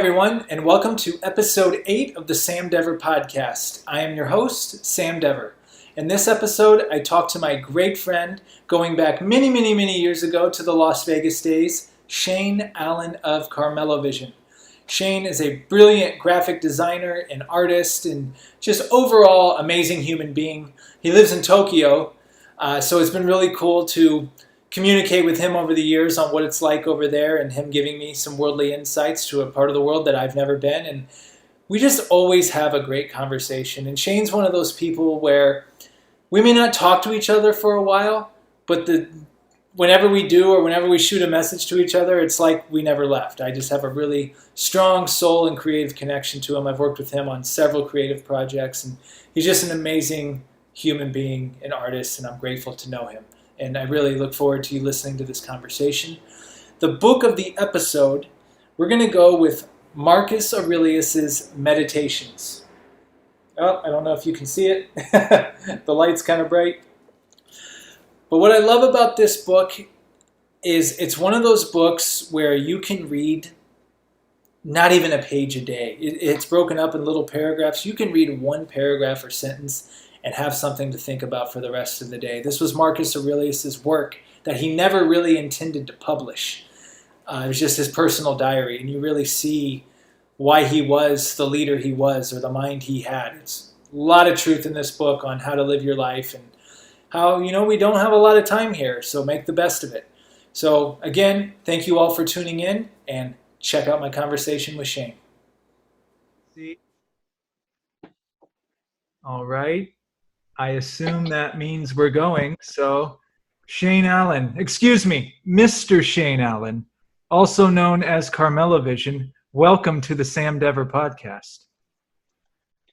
everyone, and welcome to episode 8 of the Sam Dever podcast. I am your host, Sam Dever. In this episode, I talked to my great friend, going back many years ago to the Las Vegas days, Shane Allen of Carmello Vision. Shane is a brilliant graphic designer and artist and just overall amazing human being. He lives in Tokyo, so it's been really cool to communicate with him over the years on what it's like over there and him giving me some worldly insights to a part of the world that I've never been. And we just always have a great conversation. And Shane's one of those people where we may not talk to each other for a while, but whenever we do or whenever we shoot a message to each other, it's like we never left. I just have a really strong soul and creative connection to him. I've worked with him on several creative projects, and he's just an amazing human being and artist, and I'm grateful to know him. And I really look forward to you listening to this conversation. The book of the episode, we're going to go with Marcus Aurelius's Meditations. Oh, I don't know if you can see it. The light's kind of bright. But what I love about this book is it's one of those books where you can read not even a page a day. It's broken up in little paragraphs. You can read one paragraph or sentence and have something to think about for the rest of the day. This was Marcus Aurelius's work that he never really intended to publish. It was just his personal diary, and you really see why he was the leader he was, or the mind he had. It's a lot of truth in this book on how to live your life and how, we don't have a lot of time here, so make the best of it. So again, thank you all for tuning in, and check out my conversation with Shane. All right. I assume that means we're going. So Shane Allen, excuse me, Mr. Shane Allen, also known as Carmello Vision, welcome to the Sam Dever podcast.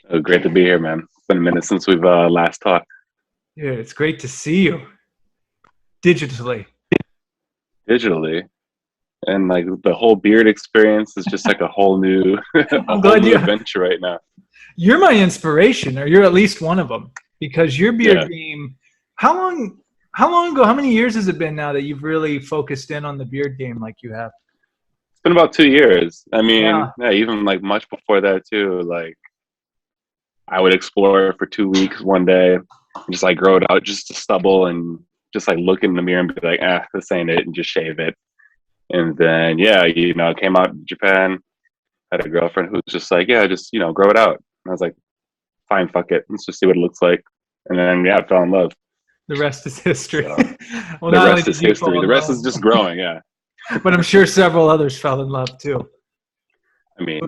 Oh, great to be here, man. It's been a minute since we've last talked. Yeah, it's great to see you. Digitally. And like the whole beard experience is just like a whole new, adventure right now. You're my inspiration, or you're at least one of them. Because your beard game, how long ago, how many years has it been now that you've really focused in on the beard game like you have? It's been about 2 years. I mean, even like much before that too. Like I would explore for 2 weeks one day, and just like grow it out just to stubble and just like look in the mirror and be like, this ain't it, and just shave it. And then, came out to Japan, had a girlfriend who was just like, just, grow it out. And I was like, fine, fuck it. Let's just see what it looks like. And then, I fell in love. The rest is history. So, well, the rest is history. The rest is just growing, yeah. But I'm sure several others fell in love, too. I mean.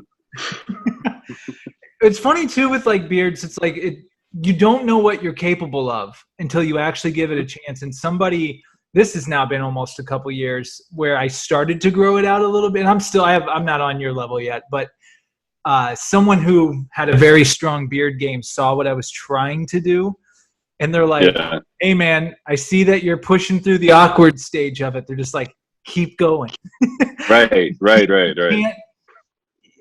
It's funny, too, with, like, beards. It's like you don't know what you're capable of until you actually give it a chance. And this has now been almost a couple years where I started to grow it out a little bit. I'm not on your level yet, but someone who had a very strong beard game saw what I was trying to do, and they're like, hey man, I see that you're pushing through the awkward stage of it. They're just like, keep going. Right.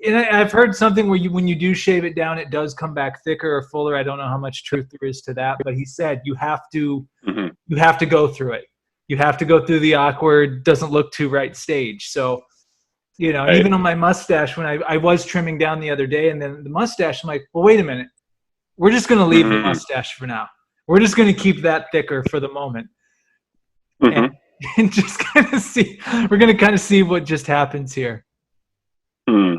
And I've heard something where when you do shave it down, it does come back thicker or fuller. I don't know how much truth there is to that, but he said you have to go through it. You have to go through the awkward, doesn't look too right stage. So even on my mustache, when I was trimming down the other day, and then the mustache, I'm like, well, wait a minute. We're just going to leave the mustache for now. We're just going to keep that thicker for the moment. And just kind of see, we're going to kind of see what just happens here. Yeah,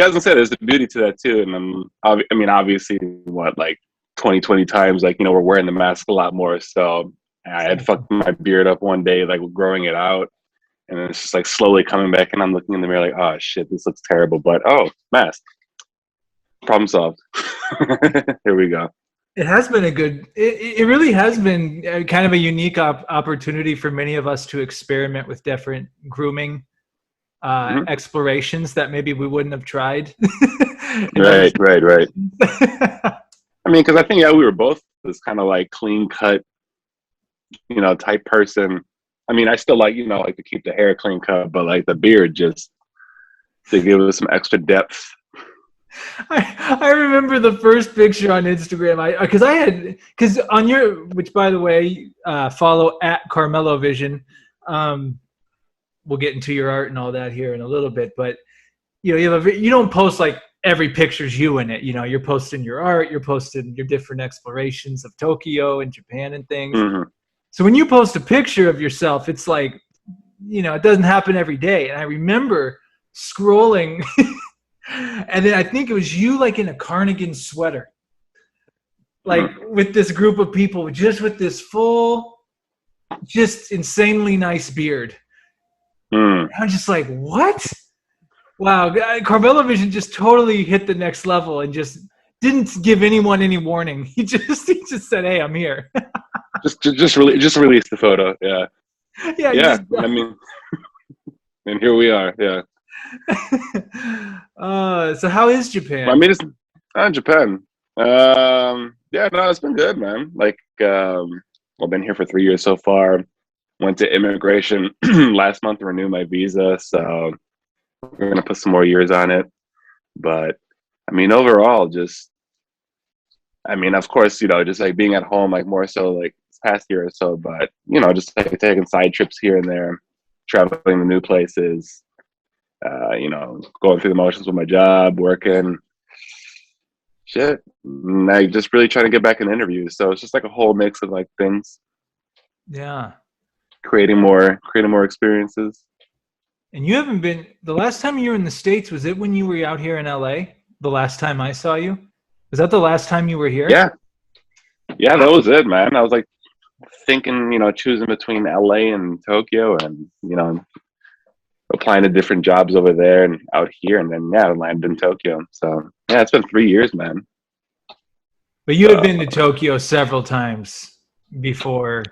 I was going to say, there's the beauty to that too. And obviously, 20 times, we're wearing the mask a lot more. So I had fucked my beard up one day, like growing it out. And then it's just like slowly coming back, and I'm looking in the mirror like, oh shit, this looks terrible. But mask. Problem solved. Here we go. It has been it really has been kind of a unique opportunity for many of us to experiment with different grooming explorations that maybe we wouldn't have tried. Right. I mean, because I think, we were both this kind of like clean cut, type person. I mean, I still like to keep the hair clean cut, but like the beard just to give it some extra depth. I remember the first picture on Instagram. Because on your, which by the way, follow at Carmello Vision. We'll get into your art and all that here in a little bit, but you don't post like every picture's you in it. You're posting your art, you're posting your different explorations of Tokyo and Japan and things. Mm-hmm. So when you post a picture of yourself, it's like, it doesn't happen every day. And I remember scrolling and then I think it was you like in a cardigan sweater, like with this group of people, just with this full, just insanely nice beard. I'm just like, what? Wow, Carmello Vision just totally hit the next level and just didn't give anyone any warning. He just said, "Hey, I'm here." just release the photo. Yeah. Yeah. I mean, and here we are. Yeah. So how is Japan? I mean, it's Japan. Yeah, no, it's been good, man. Like, I've been here for 3 years so far. Went to immigration last month to renew my visa, so we're gonna put some more years on it. But I mean, overall, of course, just like being at home, like more so like this past year or so, but just like taking side trips here and there, traveling to new places, going through the motions with my job, working, shit. And I just really trying to get back in interviews. So it's just like a whole mix of like things. Yeah. Creating more experiences. And you haven't been, the last time you were in the States, was it when you were out here in LA? The last time I saw you? Was that the last time you were here? Yeah. Yeah, that was it, man. I was like thinking, choosing between LA and Tokyo and, applying to different jobs over there and out here. And then, I landed in Tokyo. So, yeah, it's been 3 years, man. But you had been to Tokyo several times before.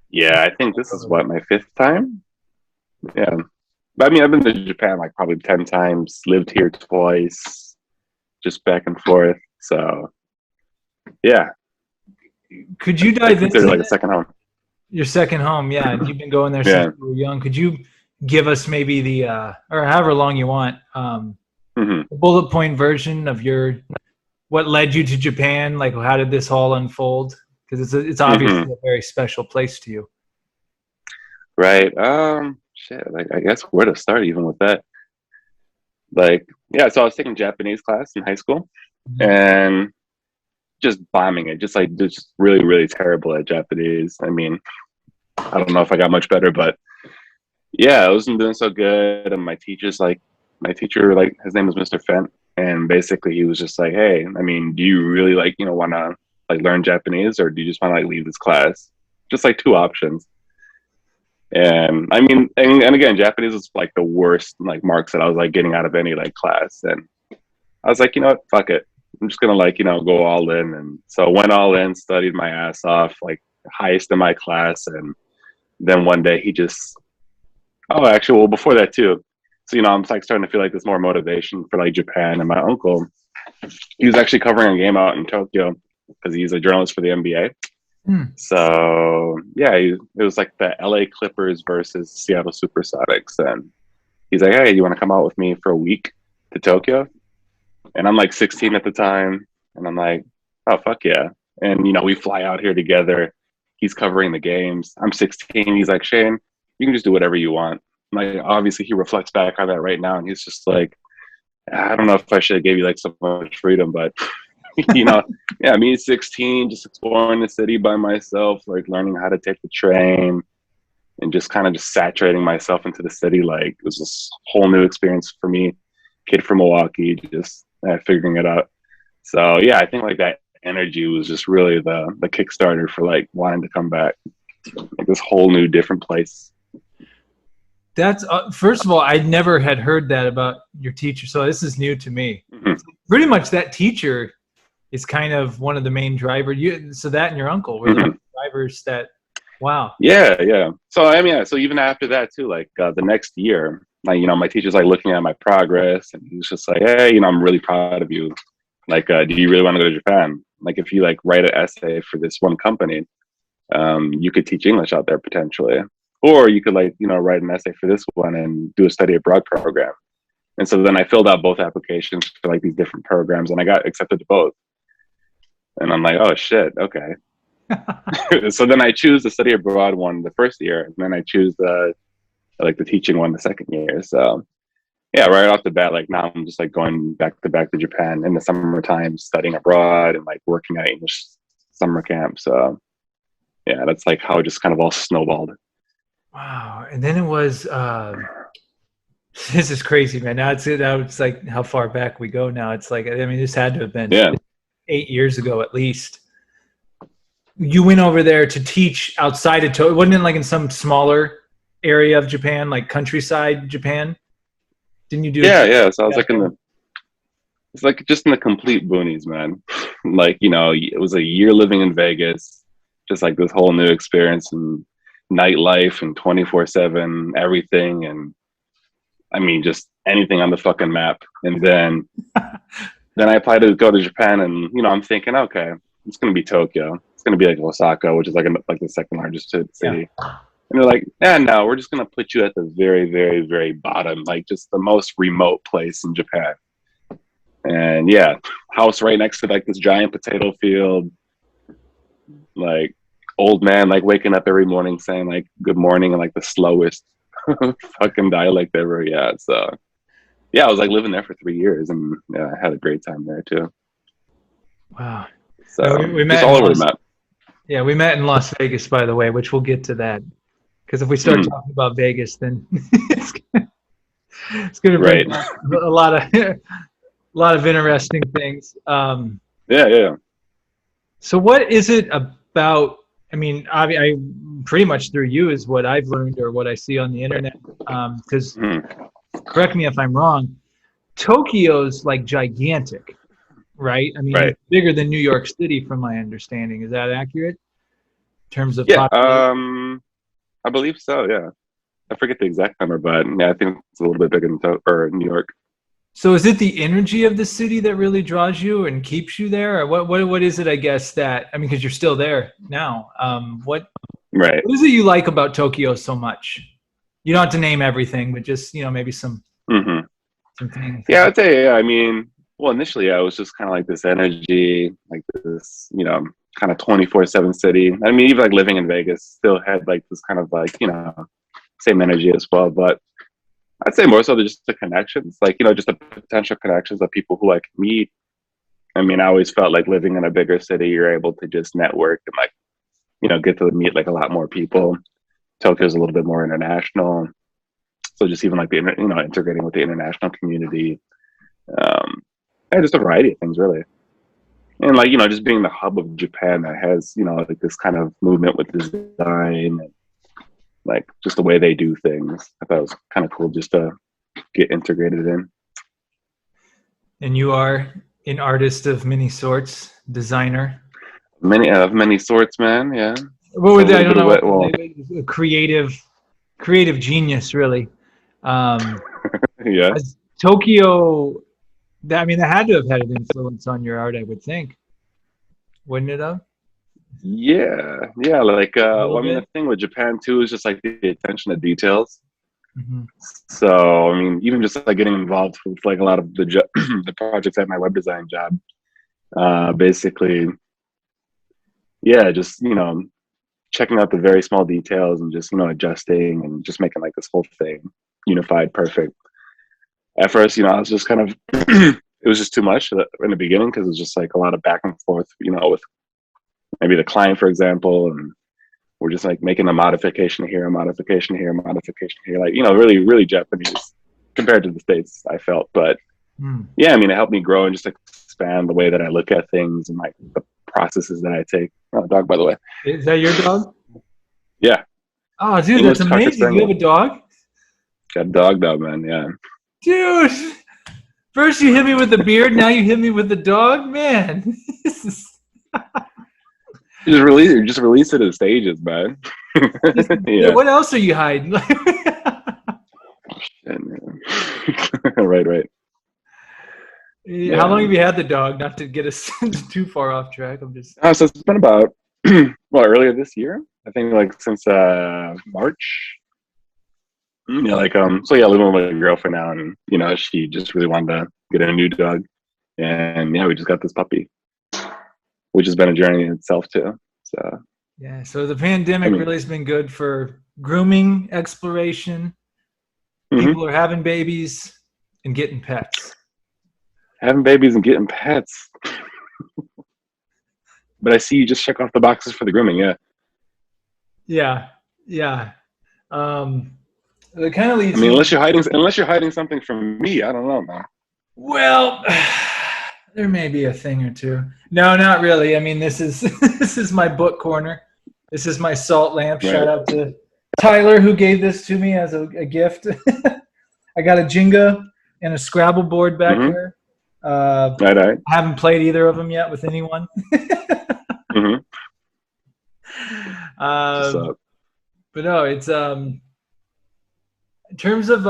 Yeah, I think this is my 5th time. Yeah. But I mean, I've been to Japan like probably 10 times, lived here twice, just back and forth. So, yeah. Could you dive into like a second home? Your second home, yeah. And you've been going there since you were young. Could you give us maybe the, or however long you want, the bullet point version of what led you to Japan? Like, how did this all unfold? Because it's obviously a very special place to you. Right. Shit. Like, I guess where to start even with that. Like, yeah. So I was taking Japanese class in high school, and just bombing it. Just really, really terrible at Japanese. I mean, I don't know if I got much better, but yeah, I wasn't doing so good. And my teacher, his name was Mr. Fent, and basically he was just like, "Hey, I mean, do you really want to learn Japanese, or do you just want to leave this class?" Just like 2 options. And I mean, and again, Japanese was like the worst marks that I was getting out of any class. And I was like, you know what, fuck it. I'm just gonna go all in. And so went all in, studied my ass off, highest in my class. And then one day he just, before that too. So, I'm starting to feel like there's more motivation for Japan. And my uncle, he was actually covering a game out in Tokyo because he's a journalist for the NBA. So yeah, it was like the LA Clippers versus Seattle Supersonics, and he's like, "Hey, you want to come out with me for a week to Tokyo?" And I'm 16 at the time, and I'm like, "Oh fuck yeah!" And we fly out here together. He's covering the games. I'm 16. He's like, "Shane, you can just do whatever you want." Obviously, he reflects back on that right now, and he's just like, "I don't know if I should have gave you so much freedom, but." Yeah, me 16, just exploring the city by myself, learning how to take the train and just kind of just saturating myself into the city. It was this whole new experience for me, kid from Milwaukee, just figuring it out. So yeah, I think that energy was just really the Kickstarter for wanting to come back, this whole new different place. That's first of all, I never had heard that about your teacher, so this is new to me. Pretty much that teacher is kind of one of the main drivers. So that and your uncle were the drivers that, wow. Yeah. So so even after that too, the next year, my teacher's looking at my progress, and he's just like, "Hey, I'm really proud of you. Do you really want to go to Japan? If you write an essay for this one company, you could teach English out there potentially, or you could write an essay for this one and do a study abroad program." And so then I filled out both applications for these different programs, and I got accepted to both. And I'm like, oh shit, okay. So then I choose the study abroad one the first year, and then I choose the teaching one the second year. So, yeah, right off the bat, like now I'm just like going back to Japan in the summertime, studying abroad and like working at English summer camp. So yeah, that's like how it just kind of all snowballed. Wow. And then it was this is crazy, man. Now it's like how far back we go now. It's like, I mean, this had to have been Yeah. 8 years ago at least. You went over there to teach outside of Tokyo. Wasn't it like in some smaller area of Japan, like countryside Japan? Didn't you do? Yeah. So I was like it's like just in the complete boonies, man. Like, you know, it was a year living in Vegas, just like this whole new experience and nightlife and 24/7 everything. And I mean, just anything on the fucking map. And then I applied to go to Japan, and you know, I'm thinking, okay, it's gonna be Tokyo. It's gonna be like Osaka, which is like the second largest city. And they're like, yeah, no, we're just gonna put you at the very, very, very bottom, like just the most remote place in Japan. And yeah, house right next to like this giant potato field, like old man like waking up every morning saying like good morning in like the slowest fucking dialect ever. Yeah, so yeah, I was like living there for 3 years, and yeah, I had a great time there too. Wow. So No, we met just all over the map. Yeah, we met in Las Vegas, by the way, which we'll get to that. Because if we start talking about Vegas, then it's gonna bring Right. a lot of a lot of interesting things. Yeah. So what is it about? I mean, I pretty much through you is what I've learned or what I see on the internet. Because correct me if I'm wrong, Tokyo's like gigantic, right? I mean, it's bigger than New York City, from my understanding. Is that accurate? In terms of population? I believe so. Yeah, I forget the exact number, but yeah, I think it's a little bit bigger than New York. So is it the energy of the city that really draws you and keeps you there, or what is it? I guess that I mean, because you're still there now. What is it you like about Tokyo so much? You don't have to name everything, but just maybe some things. Yeah, I'd say I mean, well, initially I was just kind of like this energy, like this kind of 24/7 city. I mean, even like living in Vegas still had like this kind of like same energy as well, but I'd say more so just the connections, like, just the potential connections of people who I could meet. I mean, I always felt like living in a bigger city, you're able to just network and like, get to meet like a lot more people. Tokyo's a little bit more international. So just even like the, integrating with the international community, and just a variety of things really. And like, just being the hub of Japan that has, like this kind of movement with design and like just the way they do things. I thought it was kind of cool just to get integrated in. And you are an artist of many sorts, designer. Many sorts, man. Yeah. What would I don't know. A creative genius, really. Yeah. Tokyo. I mean, that had to have had an influence on your art, I would think. Wouldn't it have? Yeah. Like, I mean, the thing with Japan too is just like the attention to details. So, I mean, even just like getting involved with like a lot of the projects at my web design job, basically, yeah, just checking out the very small details and just adjusting and just making like this whole thing unified, perfect. At first, I was just kind of it was just too much in the beginning because it was just like a lot of back and forth, with maybe the client, for example, and we're just like making a modification here, a modification here, a modification here, like really, really Japanese compared to the States, I felt. But yeah, I mean, it helped me grow and just expand the way that I look at things and like the processes that I take. Oh, dog, by the way. Is that your dog? Yeah. Oh, dude, English, that's amazing. You have a dog? Got a dog, man. Yeah. Dude, first you hit me with the beard, now you hit me with the dog, man. Just release it in stages, man. Yeah. What else are you hiding? Right. Yeah. How long have you had the dog? Not to get us too far off track. I'm just. So it's been about earlier this year. I think like since March. Yeah, like so yeah, living with my girlfriend now, and she just really wanted to get a new dog, and yeah, we just got this puppy, which has been a journey in itself too. So yeah, so the pandemic really has been good for grooming, exploration. People are having babies. and getting pets. Having babies and getting pets. But I see you just check off the boxes for the grooming, yeah. Yeah. It kind of leads I mean, me. unless you're hiding something from me, I don't know, man. Well, there may be a thing or two. No, not really. I mean, this is this is my book corner. This is my salt lamp. Right. Shout out to Tyler who gave this to me as a gift. I got a Jenga and a Scrabble board back here. Right. I haven't played either of them yet with anyone. Mm-hmm. But no, it's in terms of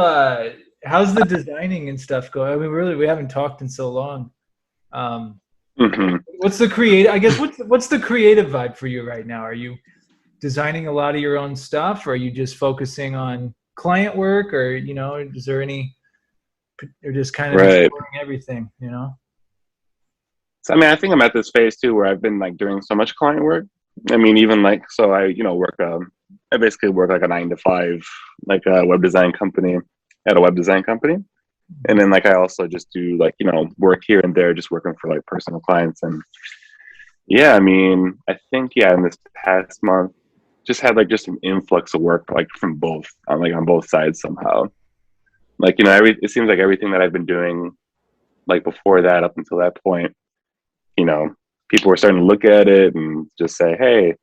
how's the designing and stuff going? I mean, really, we haven't talked in so long. What's the creative? I guess what's the creative vibe for you right now? Are you designing a lot of your own stuff, or are you just focusing on client work, or is there any? Or just kind of exploring everything, So, I mean, I think I'm at this phase too where I've been like doing so much client work. I mean, even like, so I, work, I basically work like a 9 to 5, like a web design company at a web design company. And then like, I also just do like, work here and there, just working for like personal clients. And yeah, I mean, I think, in this past month, just had like just an influx of work, like from both, on both sides somehow. Like, it seems like everything that I've been doing, like before that, up until that point, people were starting to look at it and just say, hey,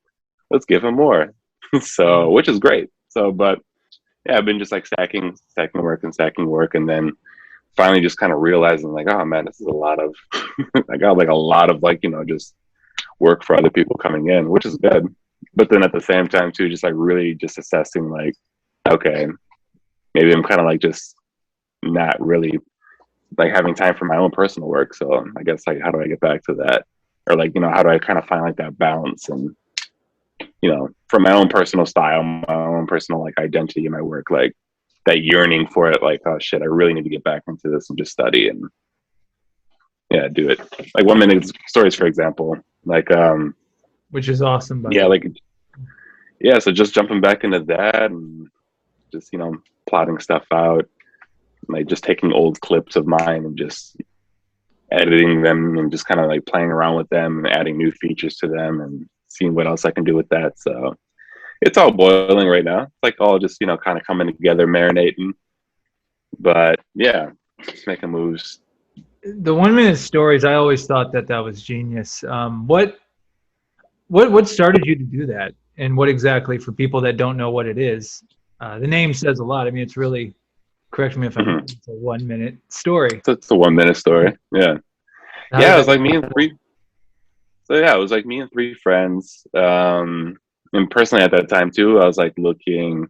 let's give him more. So, which is great. So, but yeah, I've been just like stacking work. And then finally just kind of realizing like, oh man, this is a lot of, I got like a lot of like, just work for other people coming in, which is good. But then at the same time too, just like really just assessing like, okay, maybe I'm kind of like just not really like having time for my own personal work. So I guess like, how do I get back to that? Or like, how do I kind of find like that balance and, for my own personal style, my own personal like identity in my work, like that yearning for it, like, oh shit, I really need to get back into this and just study and do it. Like 1 minute stories, for example, like, which is awesome. So just jumping back into that and just, plotting stuff out, like just taking old clips of mine and just editing them and just kind of like playing around with them and adding new features to them and seeing what else I can do with that. So it's all boiling right now. It's like all just, kind of coming together, marinating. But yeah, just making moves. The 1 minute stories, I always thought that was genius. What started you to do that? And what exactly, for people that don't know what it is, the name says a lot. I mean, it's really, correct me if I'm wrong, it's a 1 minute story. It's a 1 minute story. Yeah. It was like me and three. So yeah, it was like me and 3 friends. And personally at that time too, I was like looking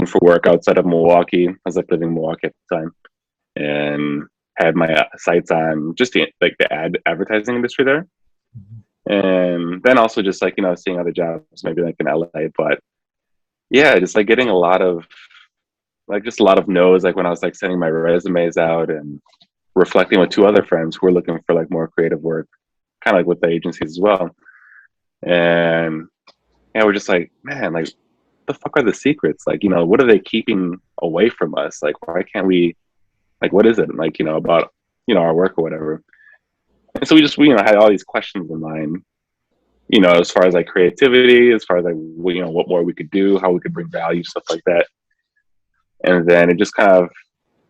for work outside of Milwaukee. I was like living in Milwaukee at the time and had my sights on just the advertising industry there. And then also just like, seeing other jobs, maybe like in LA, but yeah, just like getting a lot of no's, like when I was like sending my resumes out and reflecting with 2 other friends who were looking for like more creative work, kind of like with the agencies as well. And we're just like, man, like the fuck are the secrets? Like, what are they keeping away from us? Like, why can't we, like, what is it? Like, about, our work or whatever. And so we had all these questions in mind, as far as like creativity, as far as like, what more we could do, how we could bring value, stuff like that. And then it just kind of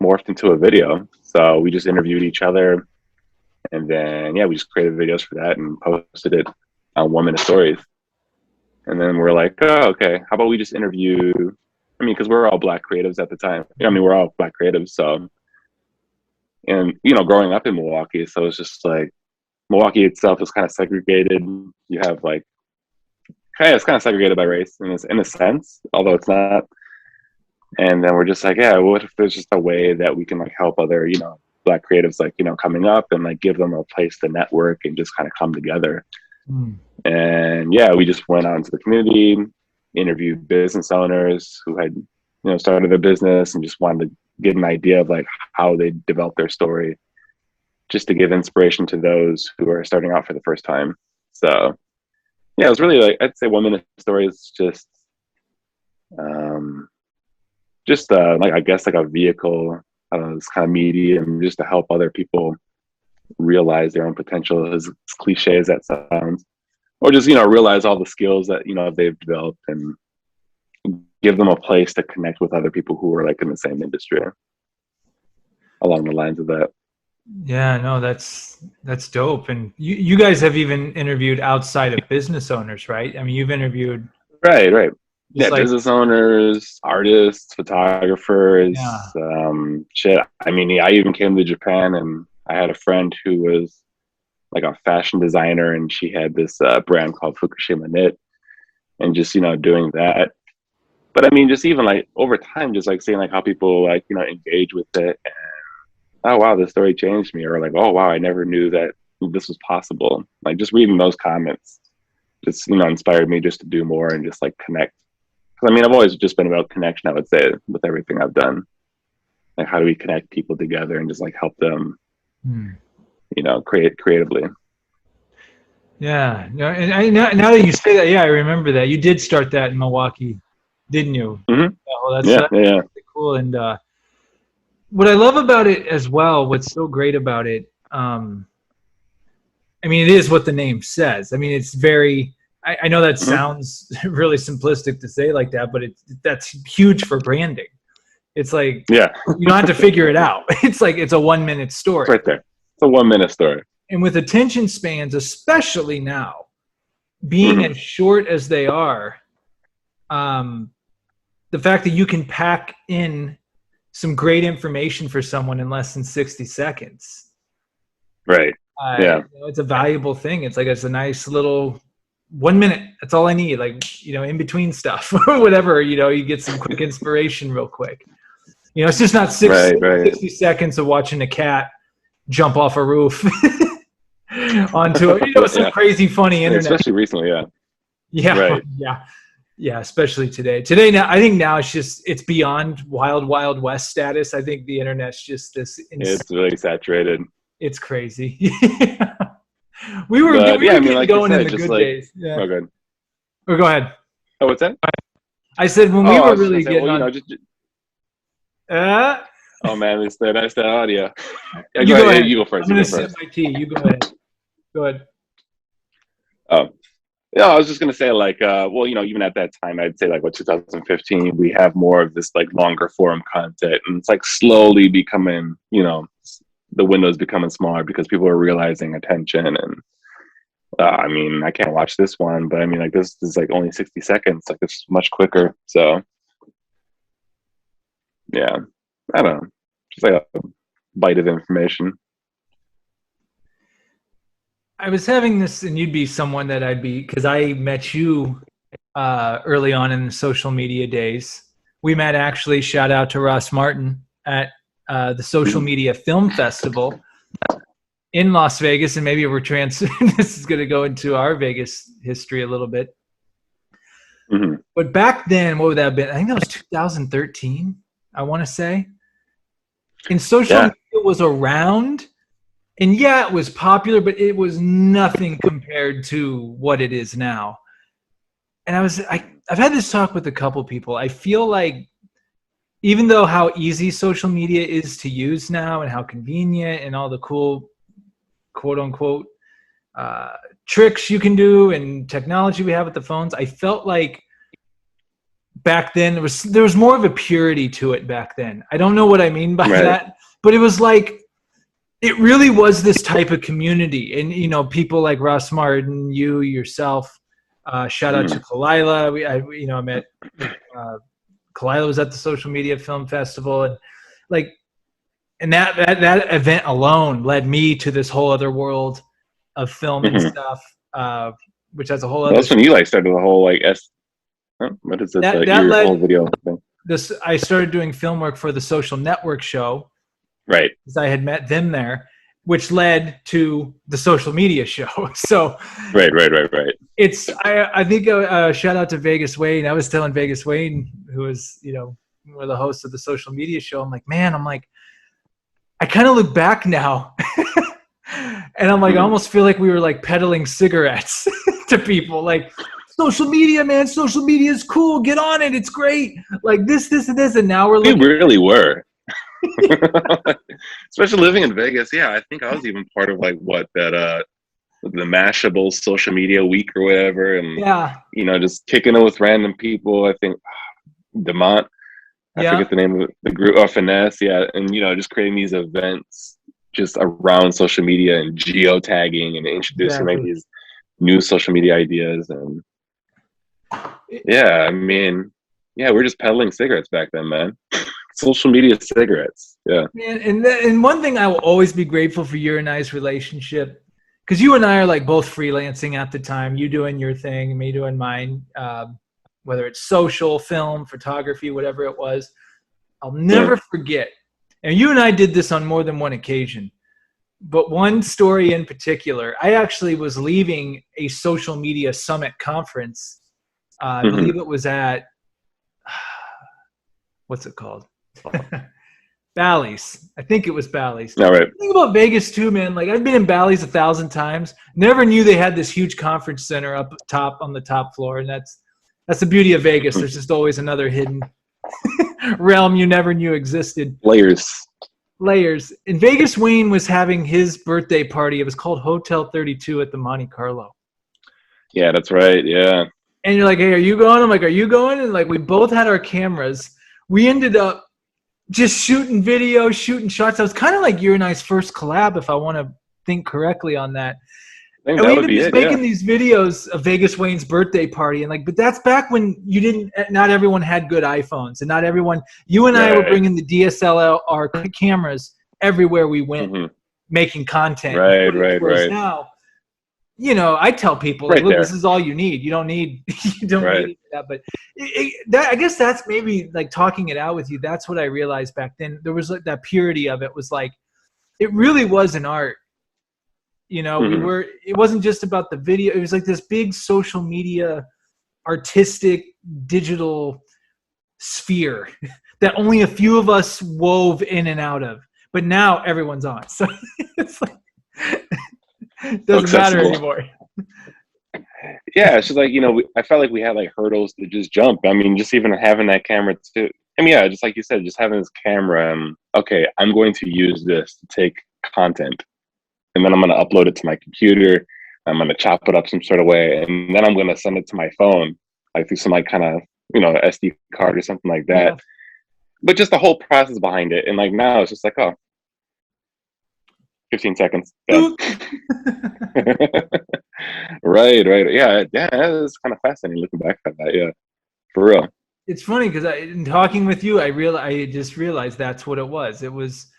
morphed into a video. So we just interviewed each other. And then, we just created videos for that and posted it on 1 minute stories. And then we're like, oh, okay, how about we just interview, because we're all Black creatives at the time. We're all Black creatives. So, and, growing up in Milwaukee, so it's just like, Milwaukee itself is kind of segregated. You have like, it's kind of segregated by race in a sense, although it's not. And then we're just like, what if there's just a way that we can like help other, Black creatives, like, coming up and like give them a place to network and just kind of come together. And we just went out into the community, interviewed business owners who had, started their business and just wanted to get an idea of like how they developed their story, just to give inspiration to those who are starting out for the first time. So it was really like, I'd say 1 minute stories, just like, I guess like a vehicle I don't know, this kind of medium just to help other people realize their own potential, as cliche as that sounds, or just, realize all the skills that, they've developed, and give them a place to connect with other people who are like in the same industry along the lines of that. Yeah, no, that's dope. And you guys have even interviewed outside of business owners, right? I mean, you've interviewed Right. Yeah, like, business owners, artists, photographers, yeah. shit. I mean, I even came to Japan, and I had a friend who was like a fashion designer, and she had this brand called Fukushima Knit, and just, doing that. But I mean, just even like over time, just like seeing like how people like, engage with it, and oh wow, this story changed me, or like, oh wow, I never knew that this was possible. Like just reading those comments just, inspired me just to do more and just like connect. Because I mean, I've always just been about connection, I would say, with everything I've done. Like, how do we connect people together and just like help them, create creatively. Yeah. No, and now that you say that, yeah, I remember that. You did start that in Milwaukee, didn't you? Mm-hmm. Oh, that's Yeah. really cool. And what I love about it as well, what's so great about it, I mean, it is what the name says. I mean, it's very, I know that sounds really simplistic to say like that, but that's huge for branding. It's like, you don't have to figure it out. It's like, it's a 1-minute story. It's right there. It's a 1-minute story. And with attention spans, especially now, being as short as they are, the fact that you can pack in some great information for someone in less than 60 seconds. Right. It's a valuable thing. It's like, it's a nice little 1 minute. That's all I need. Like, in between stuff or whatever, you get some quick inspiration real quick. It's just not 60 seconds of watching a cat jump off a roof onto some crazy funny internet. Especially recently, Yeah, especially today. Now, I think now it's beyond wild west status. I think the internet's just this it's really saturated. It's crazy. we were like going in the good days. Yeah. Oh, good. Or go ahead. Oh, what's that? I said when we were really getting on. Oh man, it's that audio. Yeah, go ahead. You go first. I'm gonna sip my tea. You go ahead. Go ahead. I was just gonna say like, even at that time, I'd say like 2015, we have more of this like longer form content, and it's like slowly becoming, the window's becoming smaller because people are realizing attention. And I mean, I can't watch this one, but I mean, like this is like only 60 seconds. Like it's much quicker. So yeah, I don't know, just like a bite of information. I was having this, and you'd be someone that because I met you early on in the social media days. We met actually, shout out to Ross Martin, at the Social Media Film Festival in Las Vegas. And maybe this is going to go into our Vegas history a little bit. But back then, what would that have been? I think that was 2013, I want to say. And social media was around. And yeah, it was popular, but it was nothing compared to what it is now. And I've had this talk with a couple people. I feel like even though how easy social media is to use now and how convenient and all the cool, quote unquote, tricks you can do and technology we have with the phones, I felt like back then there was more of a purity to it back then. I don't know what I mean by that, but it was like, it really was this type of community. And, people like Ross Martin, you, yourself, shout out to Kalila. I met, Kalila was at the Social Media Film Festival, and that event alone led me to this whole other world of film and stuff, which has a whole other. That's when you started the whole what is it? That led, whole video thing. I started doing film work for the Social Network show. Right. Because I had met them there, which led to the social media show. So right. I think shout out to Vegas Wayne. I was telling Vegas Wayne, who was, one of the hosts of the social media show, I'm like, I kind of look back now and I'm like, I almost feel like we were like peddling cigarettes to people. Like, social media, man, social media is cool. Get on it. It's great. Like this, and this. And now we really were. Especially living in Vegas. Yeah, I think I was even part of like the Mashable social media week or whatever, and Yeah. just kicking it with random people. I think Demont, I Yeah. forget the name of the group, or Finesse, yeah, and just creating these events just around social media and geotagging and introducing like Exactly. these new social media ideas. And yeah, I mean, yeah, we're just peddling cigarettes back then, man. Social media cigarettes. Yeah. Man, and one thing I will always be grateful for your and I's relationship, because you and I are like both freelancing at the time. You doing your thing, me doing mine. Whether it's social, film, photography, whatever it was, I'll never forget. And you and I did this on more than one occasion. But one story in particular, I actually was leaving a social media summit conference. I believe it was at what's it called? Bally's. I think it was Bally's. All right. The thing about Vegas too, man, like I've been in Bally's 1,000 times. Never knew they had this huge conference center up top on the top floor, and that's the beauty of Vegas. There's just always another hidden realm you never knew existed. Layers. In Vegas, Wayne was having his birthday party. It was called Hotel 32 at the Monte Carlo. Yeah, that's right. Yeah. And you're like, hey, are you going? I'm like, are you going? And like, we both had our cameras. We ended up just shooting video, shooting shots. That was kind of like your and I's first collab, if I want to think correctly on that. I think And that we would ended be up it. making Yeah. these videos of Vegas Wayne's birthday party. And like, but that's back when not everyone had good iPhones, and not everyone, you and I were bringing the DSLR cameras everywhere we went, making content. Right. Whereas now, I tell people, like, Right look, there. this is all you need. You don't need, need that. But I guess that's maybe like talking it out with you. That's what I realized back then. There was like that purity of it was like, it really was an art. It wasn't just about the video. It was like this big social media, artistic, digital sphere that only a few of us wove in and out of. But now everyone's on. So it's like, it doesn't matter anymore. Yeah, it's just like, I felt like we had like hurdles to just jump. I mean, just even having that camera too. I mean, yeah, just like you said, just having this camera. Okay, I'm going to use this to take content, and then I'm going to upload it to my computer. I'm going to chop it up some sort of way, and then I'm going to send it to my phone, like through some like kind of SD card or something like that. Yeah. But just the whole process behind it, and like now it's just like, oh, 15 seconds. Right. Yeah. It's kind of fascinating looking back at that. Yeah, for real. It's funny because in talking with you, I just realized that's what it was. It was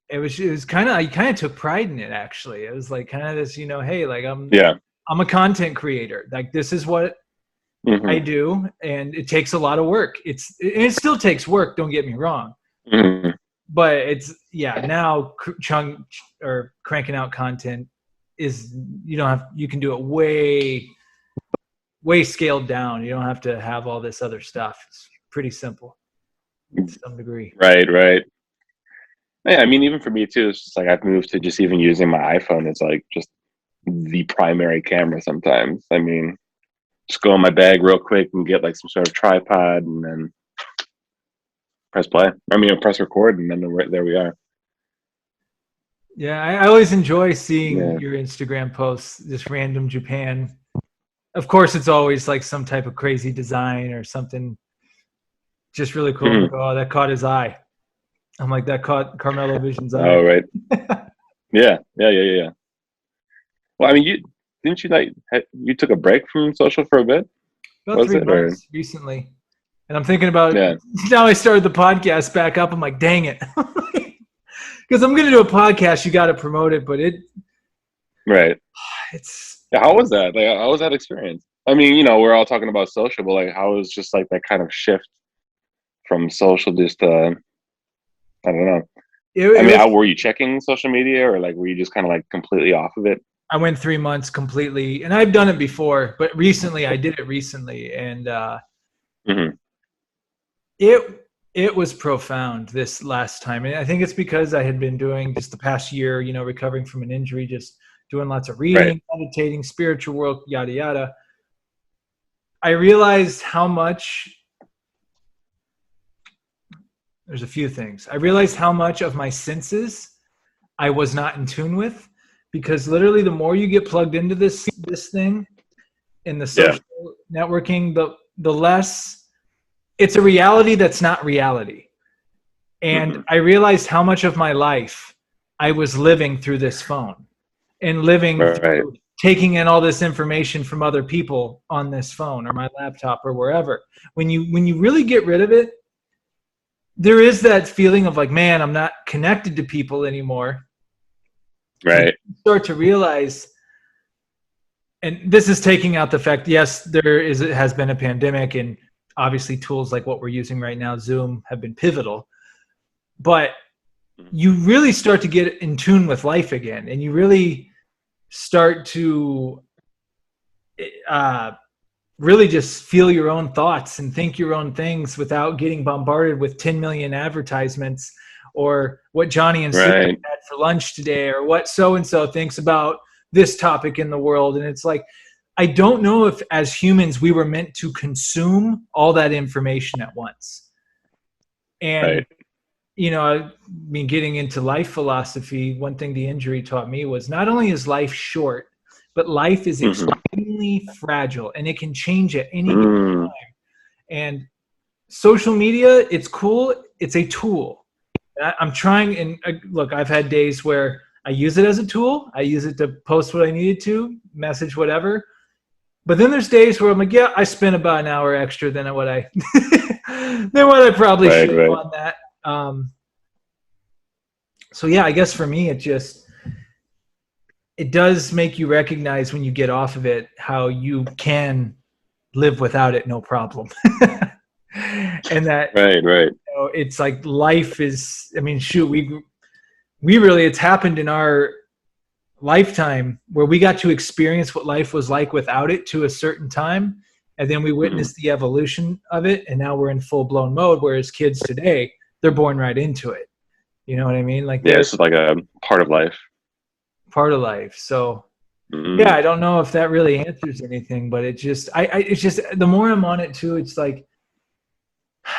kind of, I kind of took pride in it. Actually, it was like kind of this, hey, like I'm a content creator. Like this is what I do, and it takes a lot of work. It still takes work. Don't get me wrong. But it's now cranking out content is you can do it way scaled down. You don't have to have all this other stuff. It's pretty simple to some degree. Right. Yeah, I mean, even for me too, it's just like I've moved to just even using my iPhone as like just the primary camera sometimes. I mean, just go in my bag real quick and get like some sort of tripod and then press play. Press record, and then there we are. Yeah, I always enjoy seeing your Instagram posts, just random Japan. Of course, it's always like some type of crazy design or something just really cool. Like, oh, that caught his eye. I'm like, that caught Carmello Vision's eye. Oh, right. Yeah. Well, I mean, you took a break from social for a bit? About 3 months recently. And I'm thinking about, now I started the podcast back up. I'm like, dang it. Because I'm going to do a podcast, you got to promote it, but how was that? Like, how was that experience? I mean, we're all talking about social, but like, how was just like that kind of shift from social just to, I don't know. Were you checking social media, or like, were you just kind of like completely off of it? I went 3 months completely, and I've done it before, but recently I did it recently, and it was profound this last time. And I think it's because I had been doing just the past year, recovering from an injury, just doing lots of reading, meditating, spiritual work, yada, yada. I realized how much There's a few things. I realized how much of my senses I was not in tune with, because literally the more you get plugged into this thing in the social networking, the less it's a reality that's not reality. And I realized how much of my life I was living through this phone and living through taking in all this information from other people on this phone or my laptop or wherever. When you really get rid of it, there is that feeling of like, man, I'm not connected to people anymore. Right. You start to realize, and this is taking out the fact, yes, it has been a pandemic, and obviously tools like what we're using right now, Zoom, have been pivotal. But you really start to get in tune with life again, and you really start to really just feel your own thoughts and think your own things without getting bombarded with 10 million advertisements or what Johnny and Sue had for lunch today or what so-and-so thinks about this topic in the world. And it's like, I don't know if as humans we were meant to consume all that information at once. And, you know, I mean, getting into life philosophy, one thing the injury taught me was not only is life short, but life is extremely fragile and it can change at any given time. And social media, it's cool. It's a tool. I'm trying, and look, I've had days where I use it as a tool. I use it to post what I needed to, message whatever. But then there's days where I'm like, yeah, I spent about an hour extra than what I probably should have on that. So yeah, I guess for me, it does make you recognize when you get off of it how you can live without it, no problem. And that, you know, it's like life is, I mean, shoot, we really, it's happened in our lifetime where we got to experience what life was like without it to a certain time. And then we witnessed the evolution of it. And now we're in full blown mode. Whereas kids today, they're born right into it. You know what I mean? Like, yeah, it's like a part of life. So yeah, I don't know if that really answers anything, but it's just the more I'm on it too, it's like,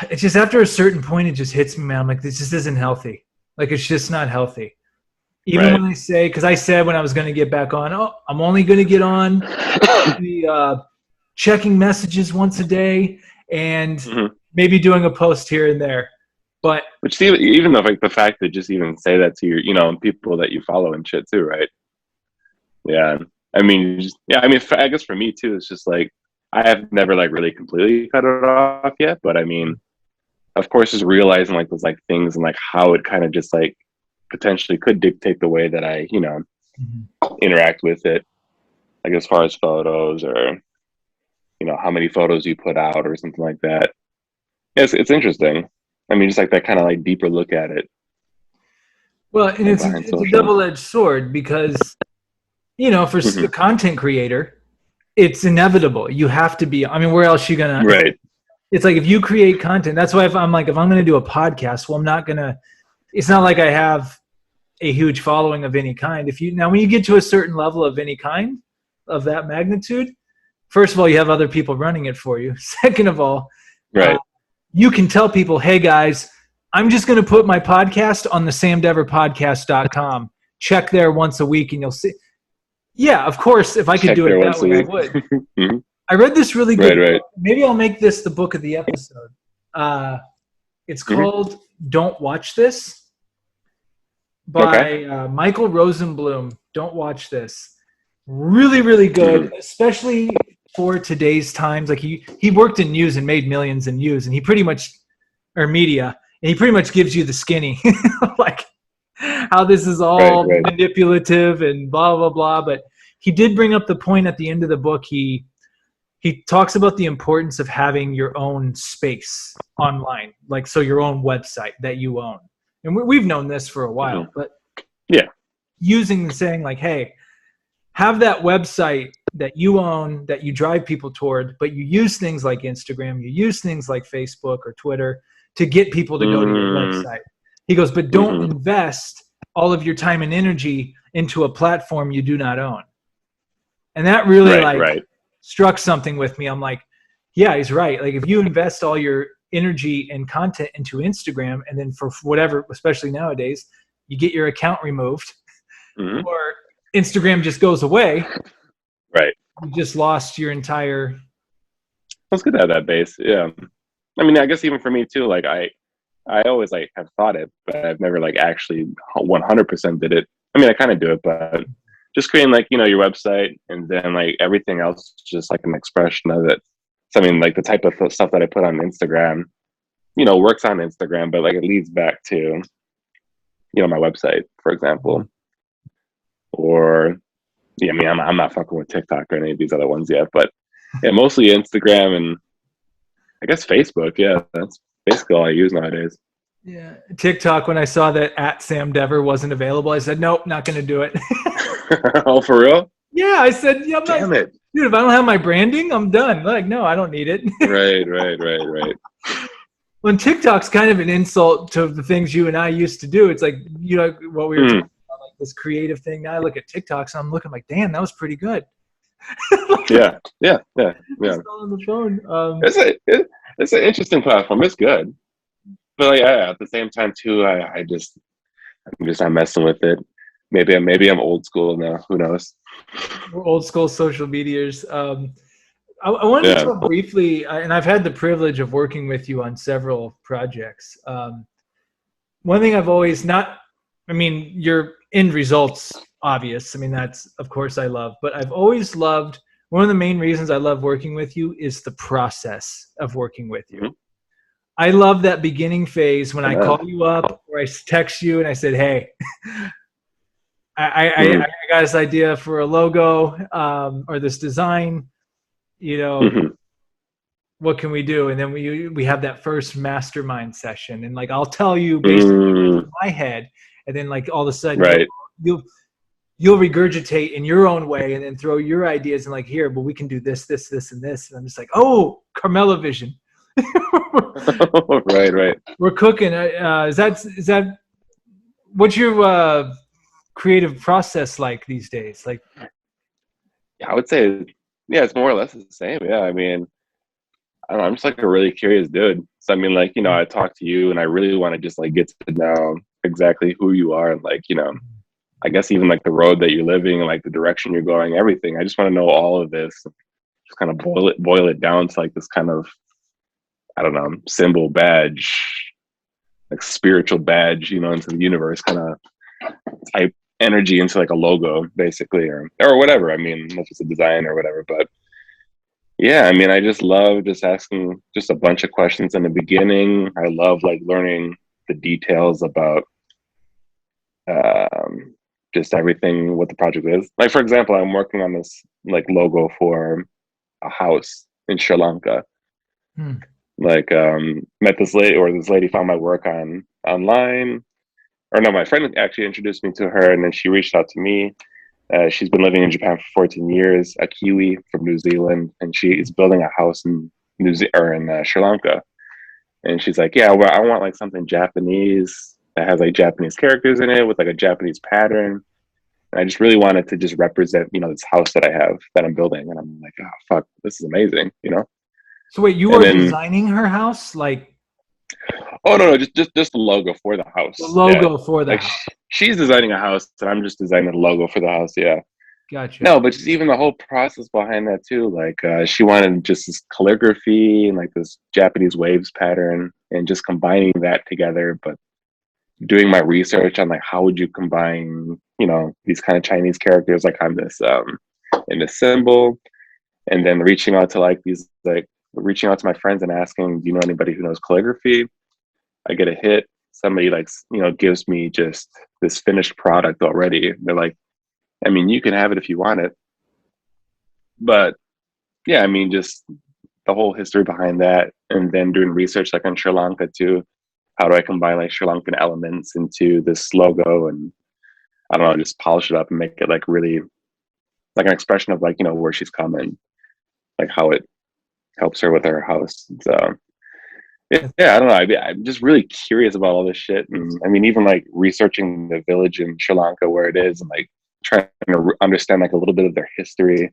it's just after a certain point, it just hits me, man. I'm like, this just isn't healthy. Like, it's just not healthy. Even when I say, because I said when I was going to get back on, I'm only going to get on the checking messages once a day and maybe doing a post here and there. But which even though like the fact that just even say that to your, you know, people that you follow and shit too, right? Yeah, I mean, I guess for me too, it's just like I have never like really completely cut it off yet, but I mean, of course, just realizing like those like things and like how it kind of just like potentially could dictate the way that I, you know, interact with it, like as far as photos or, you know, how many photos you put out or something like that. It's interesting. I mean, just like that kind of like deeper look at it. Well, and it's a double-edged sword because, you know, for the content creator, it's inevitable. You have to be, I mean, where else are you going to, right. It's like, if you create content, that's why if I'm going to do a podcast, well, it's not like I have a huge following of any kind. When you get to a certain level of any kind of that magnitude, first of all, you have other people running it for you. Second of all, you can tell people, hey guys, I'm just going to put my podcast on the samdeverpodcast.com. Check there once a week and you'll see. Yeah, of course, if I could do it that way, I would. I read this really good book. Maybe I'll make this the book of the episode. It's called Don't Watch This by Michael Rosenblum. Don't watch this. Really, really good, especially for today's times. Like he worked in news and made millions in news, and he pretty much, or media, and he pretty much gives you the skinny, like how this is all manipulative and blah, blah, blah. But he did bring up the point at the end of the book. He talks about the importance of having your own space online, like so your own website that you own. And we've known this for a while, but using the saying like, hey, have that website that you own, that you drive people toward, but you use things like Instagram, you use things like Facebook or Twitter to get people to go to your website. He goes, but don't invest all of your time and energy into a platform you do not own. And that really struck something with me. I'm like, yeah, he's right. Like if you invest all your energy and content into Instagram, and then for whatever, especially nowadays, you get your account removed, Mm-hmm. or Instagram just goes away. Right. You just lost your entire. It's good to have that base. Yeah. I mean, I guess even for me too, like I always like have thought it, but I've never like actually 100% did it. I mean, I kind of do it, but just creating like, you know, your website, and then like everything else is just like an expression of it. So I mean, like the type of stuff that I put on Instagram, you know, works on Instagram, but like it leads back to, you know, my website, for example. Or yeah, I mean, I'm not fucking with TikTok or any of these other ones yet, but yeah, mostly Instagram and I guess Facebook. Yeah, that's basically all I use nowadays. Yeah, TikTok. When I saw that at Sam Dever wasn't available, I said, nope, not going to do it. Oh, for real? Yeah, I said, yeah, I'm Damn not, it. dude. If I don't have my branding, I'm done. Like, no, I don't need it. Right. When TikTok's kind of an insult to the things you and I used to do. It's like, you know, what we were talking about, like this creative thing. Now I look at TikTok, so I'm looking like, damn, that was pretty good. Yeah. Just on the phone. It's an interesting platform. It's good, but like, yeah, at the same time too, I'm just not messing with it. Maybe I'm old school now. Who knows? We're old school social medias. I wanted to talk briefly, and I've had the privilege of working with you on several projects. One thing I've always your end results obvious. I mean, that's, of course, I love, but I've always loved, one of the main reasons I love working with you is the process of working with you. Mm-hmm. I love that beginning phase when I call you up or I text you and I said, hey, I got this idea for a logo or this design, you know, what can we do? And then we have that first mastermind session, and like I'll tell you basically in my head, and then like all of a sudden you'll regurgitate in your own way and then throw your ideas and like, here, but we can do this, and this. And I'm just like, oh, Carmello Vision. Right. We're cooking. Is that what's your creative process like these days? Like, yeah, I would say, yeah, it's more or less the same. Yeah, I mean, I don't know, I'm just like a really curious dude. So I mean, like, you know, I talk to you and I really want to just like get to know exactly who you are, and like, you know, I guess even like the road that you're living and like the direction you're going, everything. I just want to know all of this. Just kind of boil it down to like this kind of, I don't know, symbol badge, like spiritual badge, you know, into the universe kind of type energy into like a logo, basically, or whatever. I mean, if it's a design or whatever, but yeah, I mean, I just love just asking just a bunch of questions in the beginning. I love like learning the details about just everything, what the project is. Like, for example, I'm working on this like logo for a house in Sri Lanka. Like, met this lady found my work online, or no, my friend actually introduced me to her, and then she reached out to me. She's been living in Japan for 14 years, a Kiwi from New Zealand, and she is building a house in Sri Lanka. And she's like, yeah, well, I want like something Japanese that has like Japanese characters in it with like a Japanese pattern. And I just really wanted to just represent, you know, this house that I have that I'm building. And I'm like, oh, fuck, this is amazing, you know? So wait, you are designing her house? Like, oh no, just the logo for the house. The logo for the house. She's designing a house, and I'm just designing the logo for the house. Yeah. Gotcha. No, but just even the whole process behind that too. Like, she wanted just this calligraphy and like this Japanese waves pattern, and just combining that together. But doing my research on like how would you combine, you know, these kind of Chinese characters like on this in this symbol, and then reaching out to my friends and asking, do you know anybody who knows calligraphy? I get a hit. Somebody like, you know, gives me just this finished product already. They're like, I mean, you can have it if you want it. But yeah, I mean, just the whole history behind that, and then doing research like on Sri Lanka too. How do I combine like Sri Lankan elements into this logo, and I don't know, just polish it up and make it like really like an expression of like, you know, where she's coming, like how it helps her with her house. So yeah, I don't know. I'm just really curious about all this shit, and I mean, even like researching the village in Sri Lanka where it is, and like trying to understand like a little bit of their history,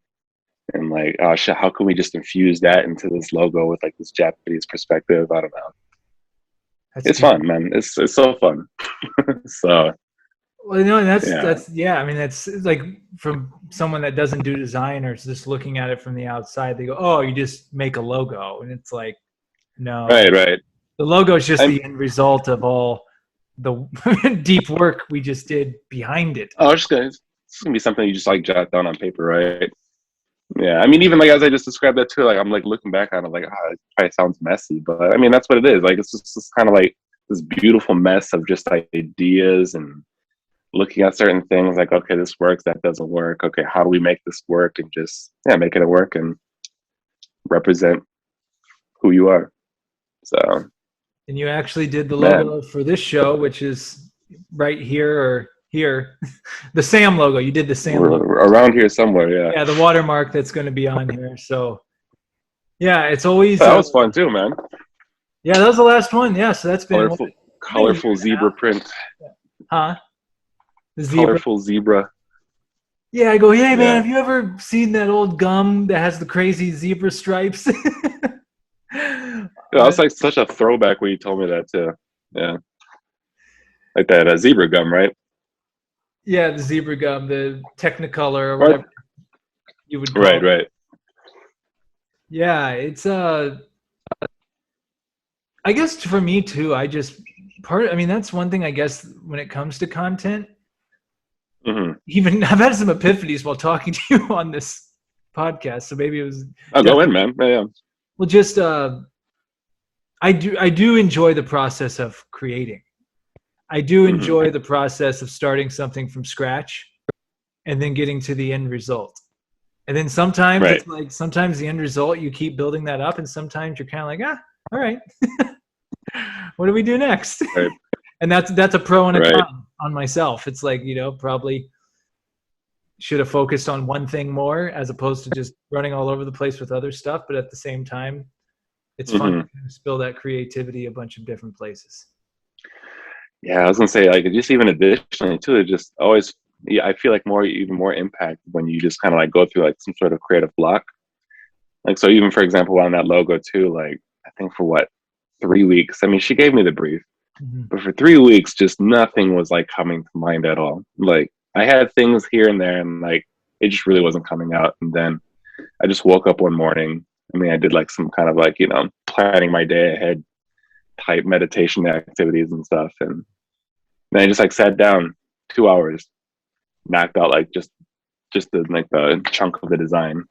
And like, oh shit, how can we just infuse that into this logo with like this Japanese perspective? I don't know. That's It's beautiful. fun, man. It's so fun. So Well, you know, yeah. yeah. I mean, that's like from someone that doesn't do design or is just looking at it from the outside. They go, "Oh, you just make a logo," and it's like, no, Right, right. the logo is just I'm the end result of all the deep work we just did behind it. oh, it's gonna be something you just like jot down on paper, right? Yeah. I mean, even like as I just described that too, like I'm like looking back on it, like, it probably sounds messy, but I mean that's what it is. Like it's just kind of like this beautiful mess of just like ideas and looking at certain things like, okay, this works, that doesn't work. Okay, how do we make this work and just making it work and represent who you are. So And you actually did the man, logo for this show, which is right here or here, the Sam logo. You did the Sam we're logo. around here somewhere. Yeah, Yeah, the watermark that's going to be on here. So yeah, it's always that was fun too, man. yeah, that was the last one. Yeah, so that's been Colorful, about a year colorful now, zebra print. huh? The zebra. Colorful zebra. Yeah, I go, hey man, Yeah, have you ever seen that old gum that has the crazy zebra stripes? yeah, that's like such a throwback when you told me that too. Yeah, like that zebra gum, right? Yeah, the zebra gum, the Technicolor or Right, whatever you would call right, it. right. Yeah, it's I guess for me too, I mean that's one thing I guess when it comes to content, Mm-hmm. even I've had some epiphanies while talking to you on this podcast. So maybe it was I'll go in, definitely man. Yeah, yeah. well just I do enjoy the process of creating. I do Mm-hmm. enjoy the process of starting something from scratch and then getting to the end result. And then sometimes Right, it's like sometimes the end result you keep building that up, and sometimes you're kind of like, all right, what do we do next? right, And that's a pro and a right. con on myself. It's like, probably should have focused on one thing more as opposed to just running all over the place with other stuff. But at the same time, it's fun Mm-hmm. to kind of spill that creativity a bunch of different places. Yeah, I was gonna say like just even additionally too, it just always yeah, I feel like even more impact when you just kind of like go through like some sort of creative block. Like so even for example on that logo too, like I think for what 3 weeks. I mean, she gave me the brief, Mm-hmm. but for 3 weeks, just nothing was like coming to mind at all. Like I had things here and there, and like it just really wasn't coming out. And then I just woke up one morning. I mean, I did like some kind of like planning my day ahead type meditation activities and stuff, and then I just like sat down 2 hours, knocked out like just the chunk of the design.